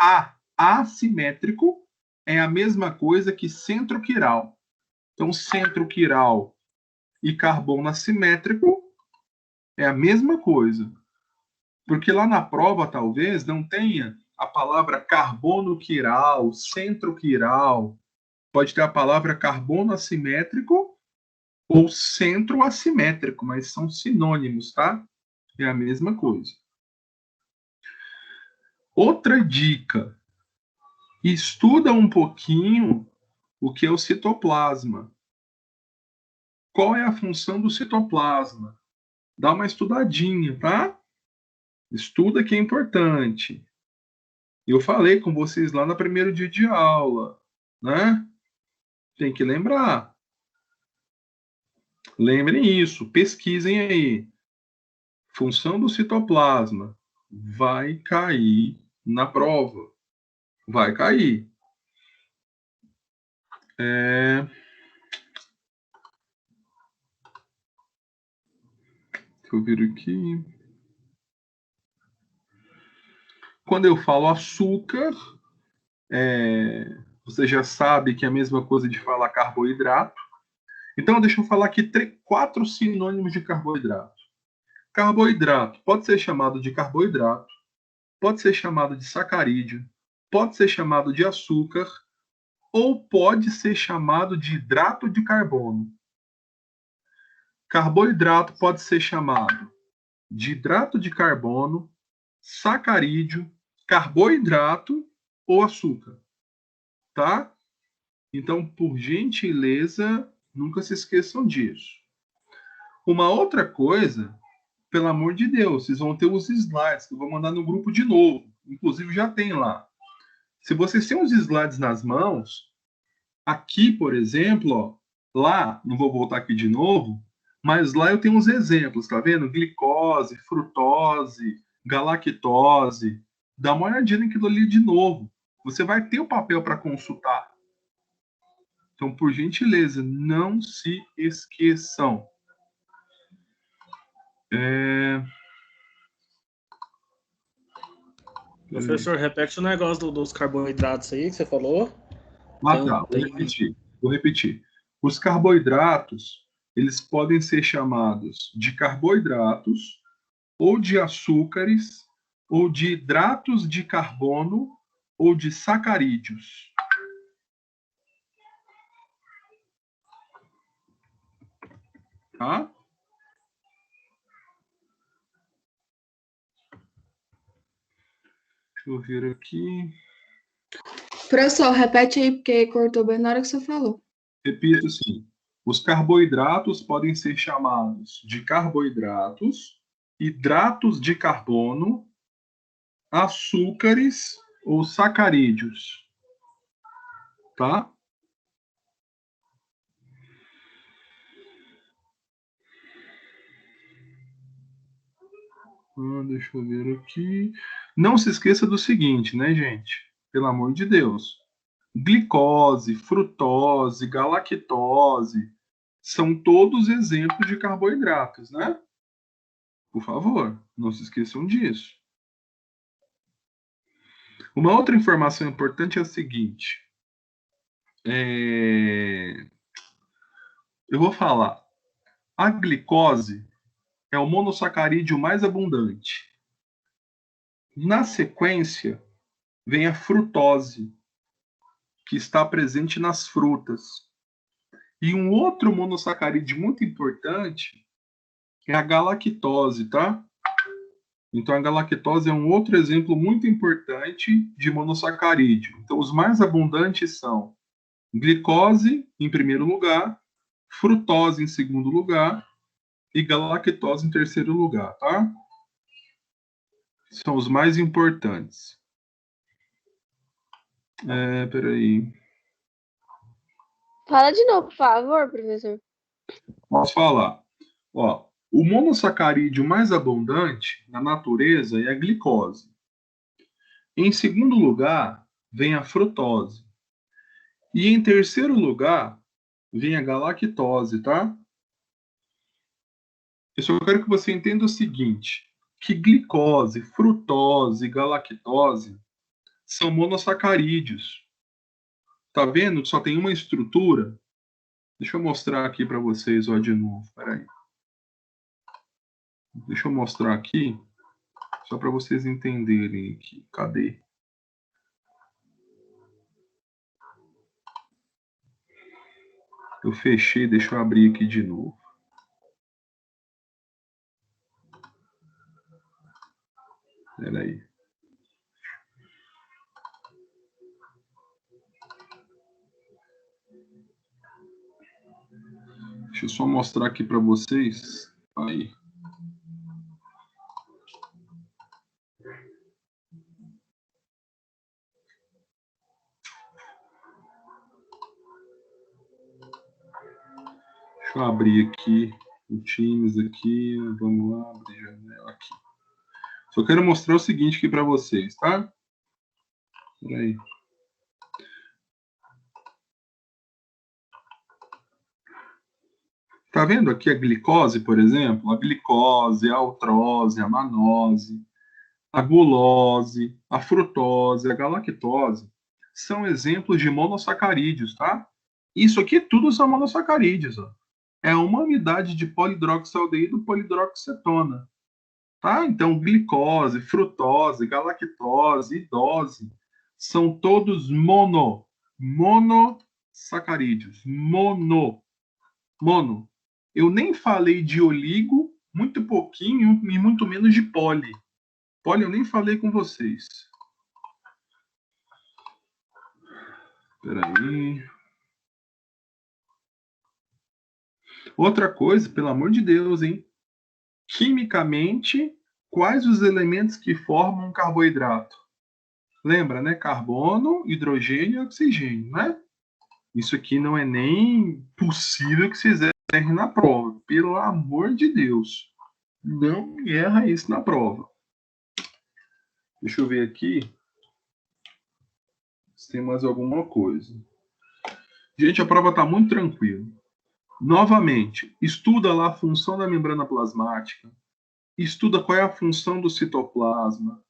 assimétrico, é a mesma coisa que centro quiral. Então, centro quiral e carbono assimétrico é a mesma coisa. Porque lá na prova, talvez, não tenha a palavra carbono quiral, centro quiral. Pode ter a palavra carbono assimétrico ou centro assimétrico, mas são sinônimos, tá? É a mesma coisa. Outra dica. Estuda um pouquinho o que é o citoplasma. Qual é a função do citoplasma? Dá uma estudadinha, tá? Estuda que é importante. Eu falei com vocês lá no primeiro dia de aula, né? Tem que lembrar. Lembrem isso, pesquisem aí. Função do citoplasma. Vai cair na prova. Vai cair. Deixa eu ver aqui. Quando eu falo açúcar, você já sabe que é a mesma coisa de falar carboidrato. Então, deixa eu falar aqui 4 sinônimos de carboidrato. Carboidrato pode ser chamado de carboidrato, pode ser chamado de sacarídeo, pode ser chamado de açúcar, ou pode ser chamado de hidrato de carbono. Carboidrato pode ser chamado de hidrato de carbono, sacarídeo, carboidrato ou açúcar. Tá? Então, por gentileza, nunca se esqueçam disso. Uma outra coisa, pelo amor de Deus, vocês vão ter os slides que eu vou mandar no grupo de novo. Inclusive, já tem lá. Se vocês têm os slides nas mãos, aqui, por exemplo, ó, lá, não vou voltar aqui de novo, mas lá eu tenho uns exemplos, tá vendo? Glicose, frutose, galactose. Dá uma olhadinha naquilo ali de novo. Você vai ter o papel para consultar. Então, por gentileza, não se esqueçam. Professor, repete o negócio dos carboidratos aí que você falou. Tá. Vou repetir. Os carboidratos, eles podem ser chamados de carboidratos, ou de açúcares, ou de hidratos de carbono, ou de sacarídeos. Tá? Deixa eu ver aqui. Professor, repete aí, porque cortou bem na hora que você falou. Repito, sim. Os carboidratos podem ser chamados de carboidratos, hidratos de carbono, açúcares ou sacarídeos. Tá? Deixa eu ver aqui. Não se esqueça do seguinte, né, gente? Pelo amor de Deus. Glicose, frutose, galactose são todos exemplos de carboidratos, né? Por favor, não se esqueçam disso. Uma outra informação importante é a seguinte. Eu vou falar. A glicose é o monossacarídeo mais abundante. Na sequência, vem a frutose, que está presente nas frutas. E um outro monossacarídeo muito importante é a galactose, tá? Então, a galactose é um outro exemplo muito importante de monossacarídeo. Então, os mais abundantes são glicose, em primeiro lugar, frutose, em segundo lugar, e galactose, em terceiro lugar, tá? São os mais importantes. Peraí. Fala de novo, por favor, professor. Posso falar. Ó, o monossacarídeo mais abundante na natureza é a glicose. Em segundo lugar, vem a frutose. E em terceiro lugar, vem a galactose, tá? Eu só quero que você entenda o seguinte, que glicose, frutose e galactose são monossacarídeos. Tá vendo? Só tem uma estrutura. Deixa eu mostrar aqui para vocês, ó, de novo. Peraí. Deixa eu mostrar aqui, só para vocês entenderem aqui. Cadê? Eu fechei, deixa eu abrir aqui de novo. Peraí. Deixa eu só mostrar aqui para vocês. Aí. Deixa eu abrir aqui o Teams aqui. Vamos lá, abrir a janela aqui. Só quero mostrar o seguinte aqui para vocês, tá? Peraí. Tá vendo aqui a glicose, por exemplo? A glicose, a altrose, a manose, a gulose, a frutose, a galactose são exemplos de monossacarídeos, tá? Isso aqui tudo são monossacarídeos, ó. É uma unidade de polidroxaldeído polidroxicetona, tá? Então, glicose, frutose, galactose e dose são todos monossacarídeos. Mono. Eu nem falei de oligo, muito pouquinho, e muito menos de poli. Poli eu nem falei com vocês. Espera aí. Outra coisa, pelo amor de Deus, hein? Quimicamente, quais os elementos que formam um carboidrato? Lembra, né? Carbono, hidrogênio e oxigênio, né? Isso aqui não é nem possível que vocês errem na prova. Pelo amor de Deus. Não erra isso na prova. Deixa eu ver aqui se tem mais alguma coisa. Gente, a prova está muito tranquila. Novamente, estuda lá a função da membrana plasmática, estuda qual é a função do citoplasma,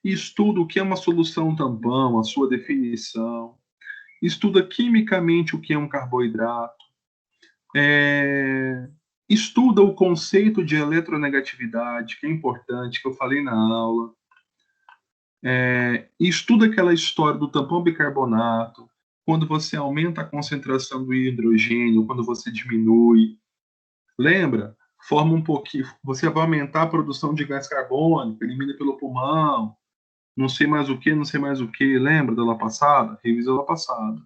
estuda o que é uma solução tampão, a sua definição, estuda quimicamente o que é um carboidrato, estuda o conceito de eletronegatividade, que é importante, que eu falei na aula, estuda aquela história do tampão bicarbonato, quando você aumenta a concentração do hidrogênio, quando você diminui. Lembra? Forma um pouquinho, você vai aumentar a produção de gás carbônico, elimina pelo pulmão, não sei mais o que, não sei mais o que. Lembra da aula passada? Revisa a aula passada.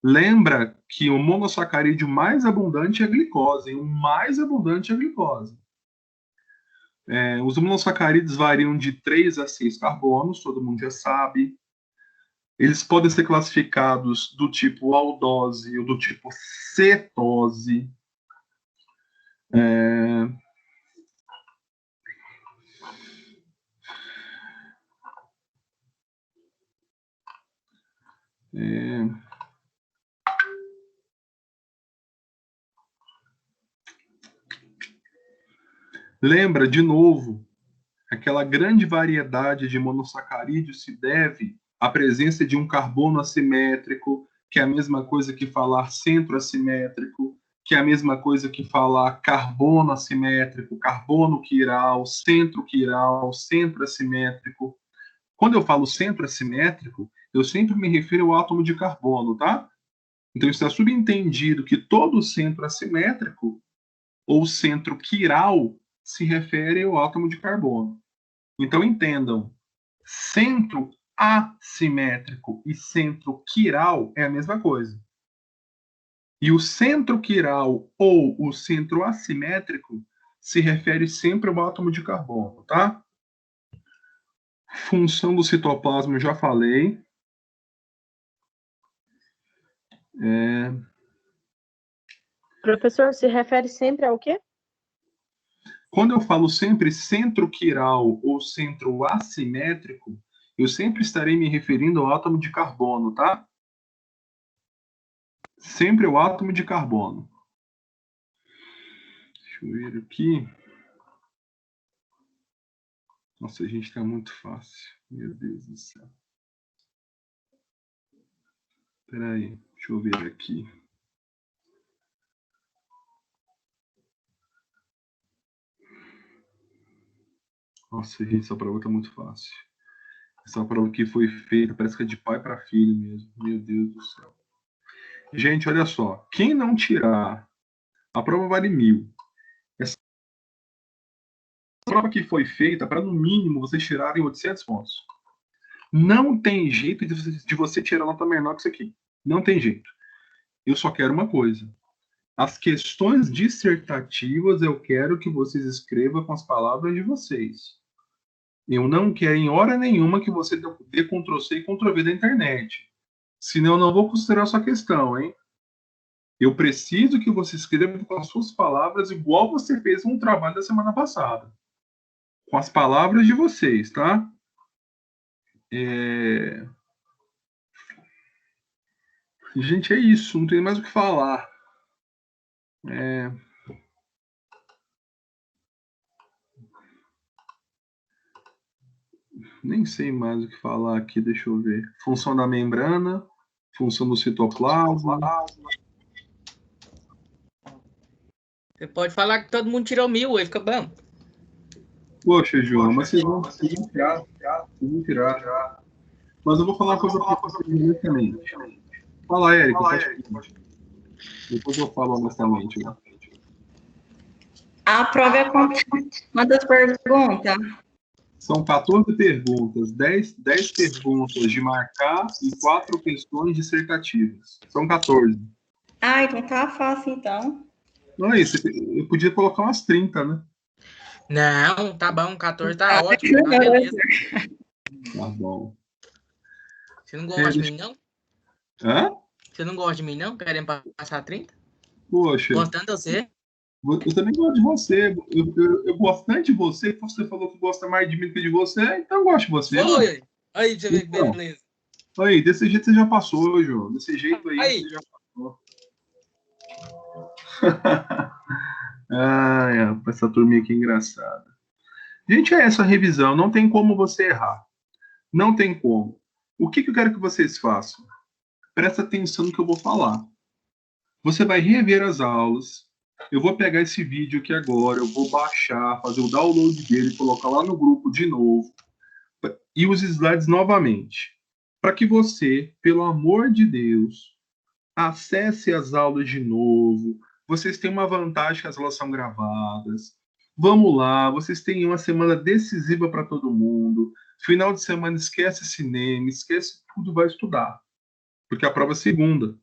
Lembra que o monossacarídeo mais abundante é a glicose, hein? O mais abundante é a glicose. Os monossacarídeos variam de 3 a 6 carbonos, todo mundo já sabe. Eles podem ser classificados do tipo aldose ou do tipo cetose. Lembra, de novo, aquela grande variedade de monossacarídeos se deve à presença de um carbono assimétrico, que é a mesma coisa que falar centro assimétrico, que é a mesma coisa que falar carbono assimétrico, carbono quiral, centro assimétrico. Quando eu falo centro assimétrico, eu sempre me refiro ao átomo de carbono, tá? Então está subentendido que todo centro assimétrico ou centro quiral se refere ao átomo de carbono. Então entendam, centro assimétrico e centro quiral é a mesma coisa. E o centro quiral ou o centro assimétrico se refere sempre ao átomo de carbono, tá? Função do citoplasma, eu já falei. Professor, se refere sempre ao quê? Quando eu falo sempre centro quiral ou centro assimétrico, eu sempre estarei me referindo ao átomo de carbono, tá? Sempre o átomo de carbono. Deixa eu ver aqui. Nossa, gente, tá muito fácil. Meu Deus do céu. Espera aí, deixa eu ver aqui. Nossa, gente, essa prova tá muito fácil. Essa prova que foi feita, parece que é de pai para filho mesmo. Meu Deus do céu. Gente, olha só. Quem não tirar, a prova vale 1.000. Essa prova que foi feita para, no mínimo, vocês tirarem 800 pontos. Não tem jeito de você tirar nota menor que isso aqui. Não tem jeito. Eu só quero uma coisa. As questões dissertativas eu quero que vocês escrevam com as palavras de vocês. Eu não quero em hora nenhuma que você dê Ctrl+C e Ctrl+V da internet. Senão eu não vou considerar sua questão, hein? Eu preciso que você escreva com as suas palavras igual você fez no trabalho da semana passada. Com as palavras de vocês, tá? Gente, é isso. Não tem mais o que falar. Nem sei mais o que falar aqui, deixa eu ver. Função da membrana, função do citoplasma. Você pode falar que todo mundo tirou 1.000, aí fica bom. Poxa, João, mas vocês vão tirar. Mas eu vou falar uma coisa para você diretamente. Fala, Érico. Depois eu falo honestamente. Né? A prova é quantas perguntas? São 14 perguntas, 10 perguntas de marcar e 4 questões dissertativas. São 14. Ah, então tá fácil, então. Não é isso, eu podia colocar umas 30, né? Não, tá bom, 14 tá ótimo, tá beleza. Tá bom. Você não gosta de mim, não? Hã? Você não gosta de mim, não? Querendo passar 30? Poxa. Gostando de você? Eu também gosto de você. Eu gosto tanto de você que você falou que gosta mais de mim que de você, então eu gosto de você. Oi, aí pra você ver que beleza. Aí, desse jeito você já passou, João. Desse jeito aí você já passou. Ai, essa turminha aqui é engraçada. Gente, é essa a revisão. Não tem como você errar. Não tem como. O que eu quero que vocês façam? Presta atenção no que eu vou falar. Você vai rever as aulas. Eu vou pegar esse vídeo aqui agora, eu vou baixar, fazer o download dele, colocar lá no grupo de novo e os slides novamente. Para que você, pelo amor de Deus, acesse as aulas de novo. Vocês têm uma vantagem que as aulas são gravadas. Vamos lá, vocês têm uma semana decisiva para todo mundo. Final de semana esquece cinema, esquece tudo, vai estudar. Porque a prova é segunda.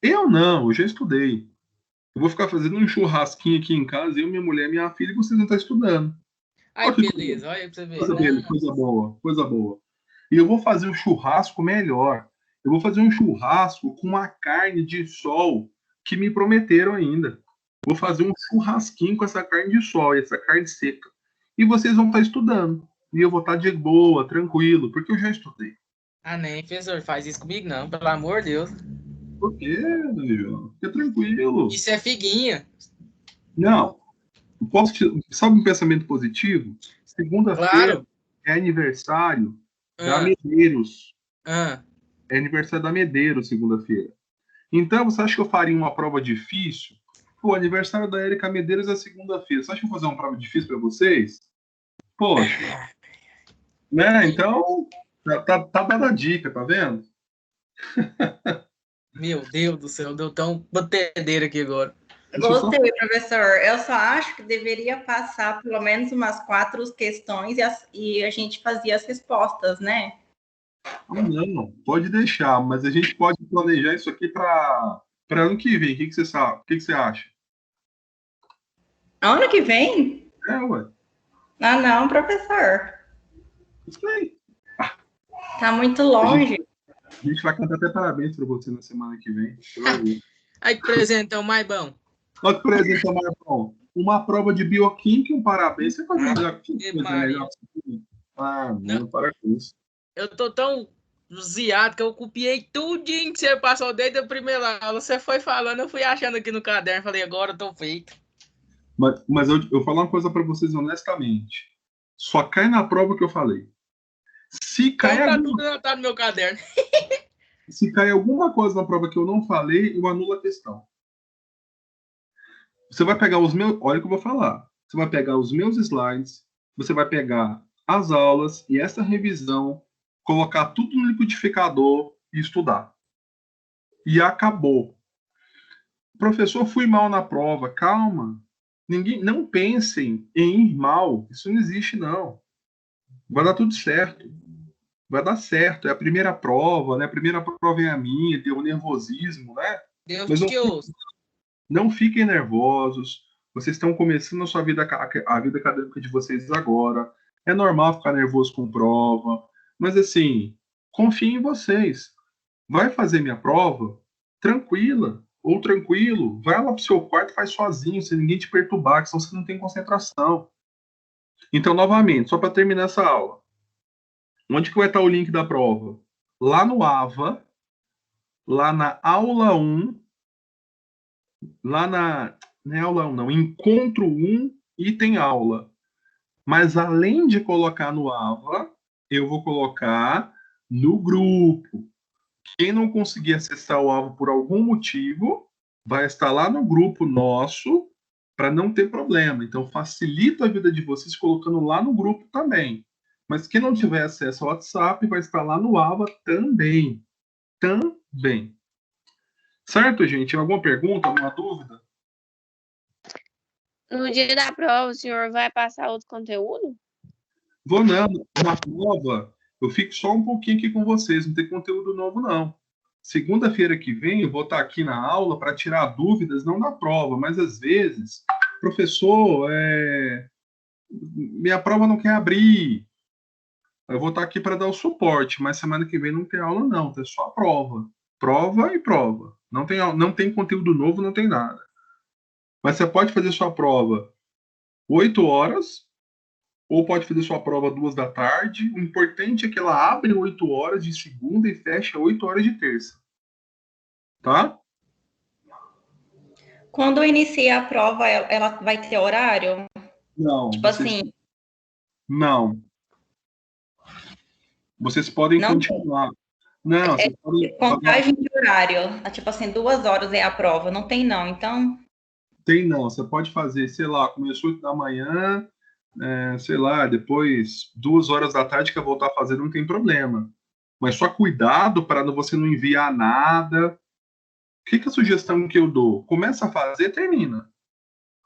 Eu já estudei. Eu vou ficar fazendo um churrasquinho aqui em casa, eu, minha mulher, minha filha, e vocês não estão estudando. Ai, que beleza, olha aí pra você ver. Coisa boa. E eu vou fazer um churrasco melhor. Eu vou fazer um churrasco com uma carne de sol que me prometeram ainda. Vou fazer um churrasquinho com essa carne de sol, essa carne seca. E vocês vão estar estudando. E eu vou estar de boa, tranquilo, porque eu já estudei. Ah, nem, professor, faz isso comigo não, pelo amor de Deus. Por quê, João? Fica tranquilo. Isso é figuinha. Não. Sabe um pensamento positivo? Segunda-feira é aniversário da Medeiros. É aniversário da Medeiros, segunda-feira. Então, você acha que eu faria uma prova difícil? Pô, aniversário da Érica Medeiros é segunda-feira. Você acha que eu vou fazer uma prova difícil para vocês? Poxa. Né? Então, tá dando a dica, tá vendo? Meu Deus do céu, deu tão batedeira aqui agora. Gostei, professor. Eu só acho que deveria passar pelo menos umas 4 questões e a gente fazia as respostas, né? Não, pode deixar, mas a gente pode planejar isso aqui para ano que vem. O que você sabe? O que você acha? Ano que vem? Ué. Ah, não, professor. Isso aí. Tá muito longe. A gente vai cantar até parabéns para você na semana que vem. Aí que presentão mais bom. Olha que presentão mais bom. uma prova de bioquímica e um parabéns. Você pode fazer que coisa Maria. melhor? Ah, não, para com isso. Eu tô tão ziado que eu copiei tudinho que você passou desde a primeira aula. Você foi falando, eu fui achando aqui no caderno. Falei, agora eu tô feito. Mas eu vou falar uma coisa para vocês honestamente. Só cai na prova que eu falei. Se Então cai, tá tudo anotado no meu caderno. se cai alguma coisa na prova que eu não falei, eu anulo a questão. Você vai pegar os meus... Olha o que eu vou falar. Você vai pegar os meus slides, você vai pegar as aulas e essa revisão, colocar tudo no liquidificador e estudar. E acabou. Professor, fui mal na prova. Calma. Não pensem em ir mal. Isso não existe, não. Vai dar tudo certo. Vai dar certo. É a primeira prova, né? A primeira prova é a minha, deu nervosismo, né? Deus Mas que ouça. não fiquem nervosos. Vocês estão começando a sua vida, a vida acadêmica de vocês agora. É normal ficar nervoso com prova. Mas, assim, confiem em vocês. Vai fazer minha prova tranquila ou tranquilo. Vai lá pro seu quarto e faz sozinho, sem ninguém te perturbar, que senão você não tem concentração. Então, novamente, só para terminar essa aula. Onde que vai estar o link da prova? Lá no AVA, lá na aula 1, lá na... Não é aula 1, não. Encontro 1, item aula. Mas além de colocar no AVA, eu vou colocar no grupo. Quem não conseguir acessar o AVA por algum motivo, vai estar lá no grupo nosso para não ter problema. Então, facilita a vida de vocês colocando lá no grupo também. Mas quem não tiver acesso ao WhatsApp, vai estar lá no AVA também. Também. Certo, gente? Alguma pergunta, alguma dúvida? No dia da prova, o senhor vai passar outro conteúdo? Vou não. Na prova, eu fico só um pouquinho aqui com vocês. Não tem conteúdo novo, não. Segunda-feira que vem, eu vou estar aqui na aula para tirar dúvidas, não da prova, mas às vezes, professor, minha prova não quer abrir. Eu vou estar aqui para dar o suporte, mas semana que vem não tem aula, não. Tem só a prova. Prova e prova. Não tem conteúdo novo, não tem nada. Mas você pode fazer sua prova 8 horas, ou pode fazer sua prova 2 da tarde. O importante é que ela abre 8 horas de segunda e fecha 8 horas de terça. Tá? Quando inicia a prova, ela vai ter horário? Não. Tipo assim, Não. Vocês podem não continuar. Não, vocês podem. contagem de horário. Tipo assim, 2 horas é a prova. Não tem, não. Então, Tem não. Você pode fazer, sei lá, começou 8 da manhã, sei lá, depois 2 horas da tarde que eu voltar a fazer, não tem problema. Mas só cuidado para você não enviar nada. O que é a sugestão que eu dou? Começa a fazer, termina.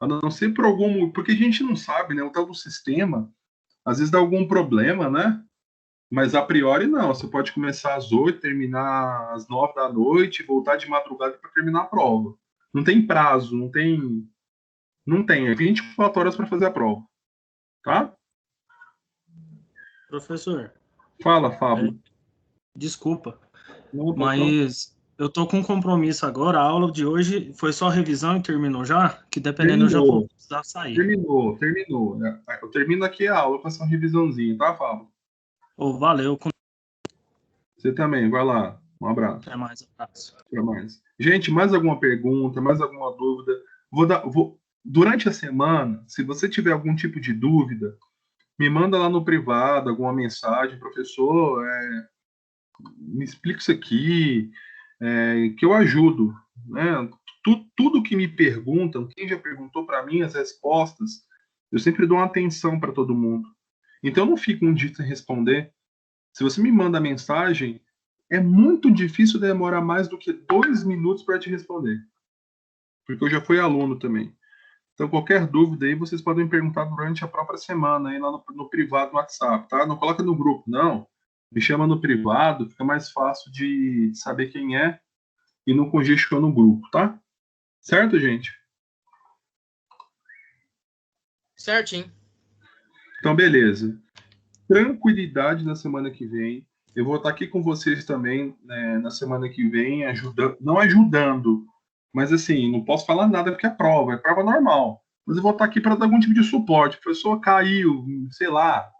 A não ser por algum... Porque a gente não sabe, né? O tal do sistema, às vezes dá algum problema, né? Mas a priori não. Você pode começar às 8, terminar às 9 da noite, voltar de madrugada para terminar a prova. Não tem prazo, não tem. Não tem. É 24 horas para fazer a prova. Tá? Professor, Fala, Fábio. desculpa, Não, mas eu tô com um compromisso agora. A aula de hoje foi só revisão e terminou já? Que dependendo eu já vou precisar sair. Terminou. Eu termino aqui a aula, eu faço uma revisãozinha, tá, Fábio? Oh, valeu, Você também, vai lá. Um abraço. até mais, abraço. Até mais. Gente, mais alguma pergunta, mais alguma dúvida? Durante a semana, se você tiver algum tipo de dúvida, me manda lá no privado alguma mensagem, professor, me explica isso aqui, que eu ajudo. Né? Tudo que me perguntam, quem já perguntou para mim as respostas, eu sempre dou uma atenção para todo mundo. Então, eu não fico um dia sem responder. Se você me manda mensagem, é muito difícil demorar mais do que 2 minutos para te responder. Porque eu já fui aluno também. Então, qualquer dúvida aí, vocês podem perguntar durante a própria semana, aí lá no privado, no WhatsApp, tá? Não coloca no grupo, não. Me chama no privado, fica mais fácil de saber quem é e não congestiona o grupo, tá? Certo, gente? Certinho. Então, beleza. Tranquilidade na semana que vem. Eu vou estar aqui com vocês também, né, na semana que vem, não ajudando, mas assim, não posso falar nada porque é prova normal. mas eu vou estar aqui para dar algum tipo de suporte. O professor caiu, sei lá,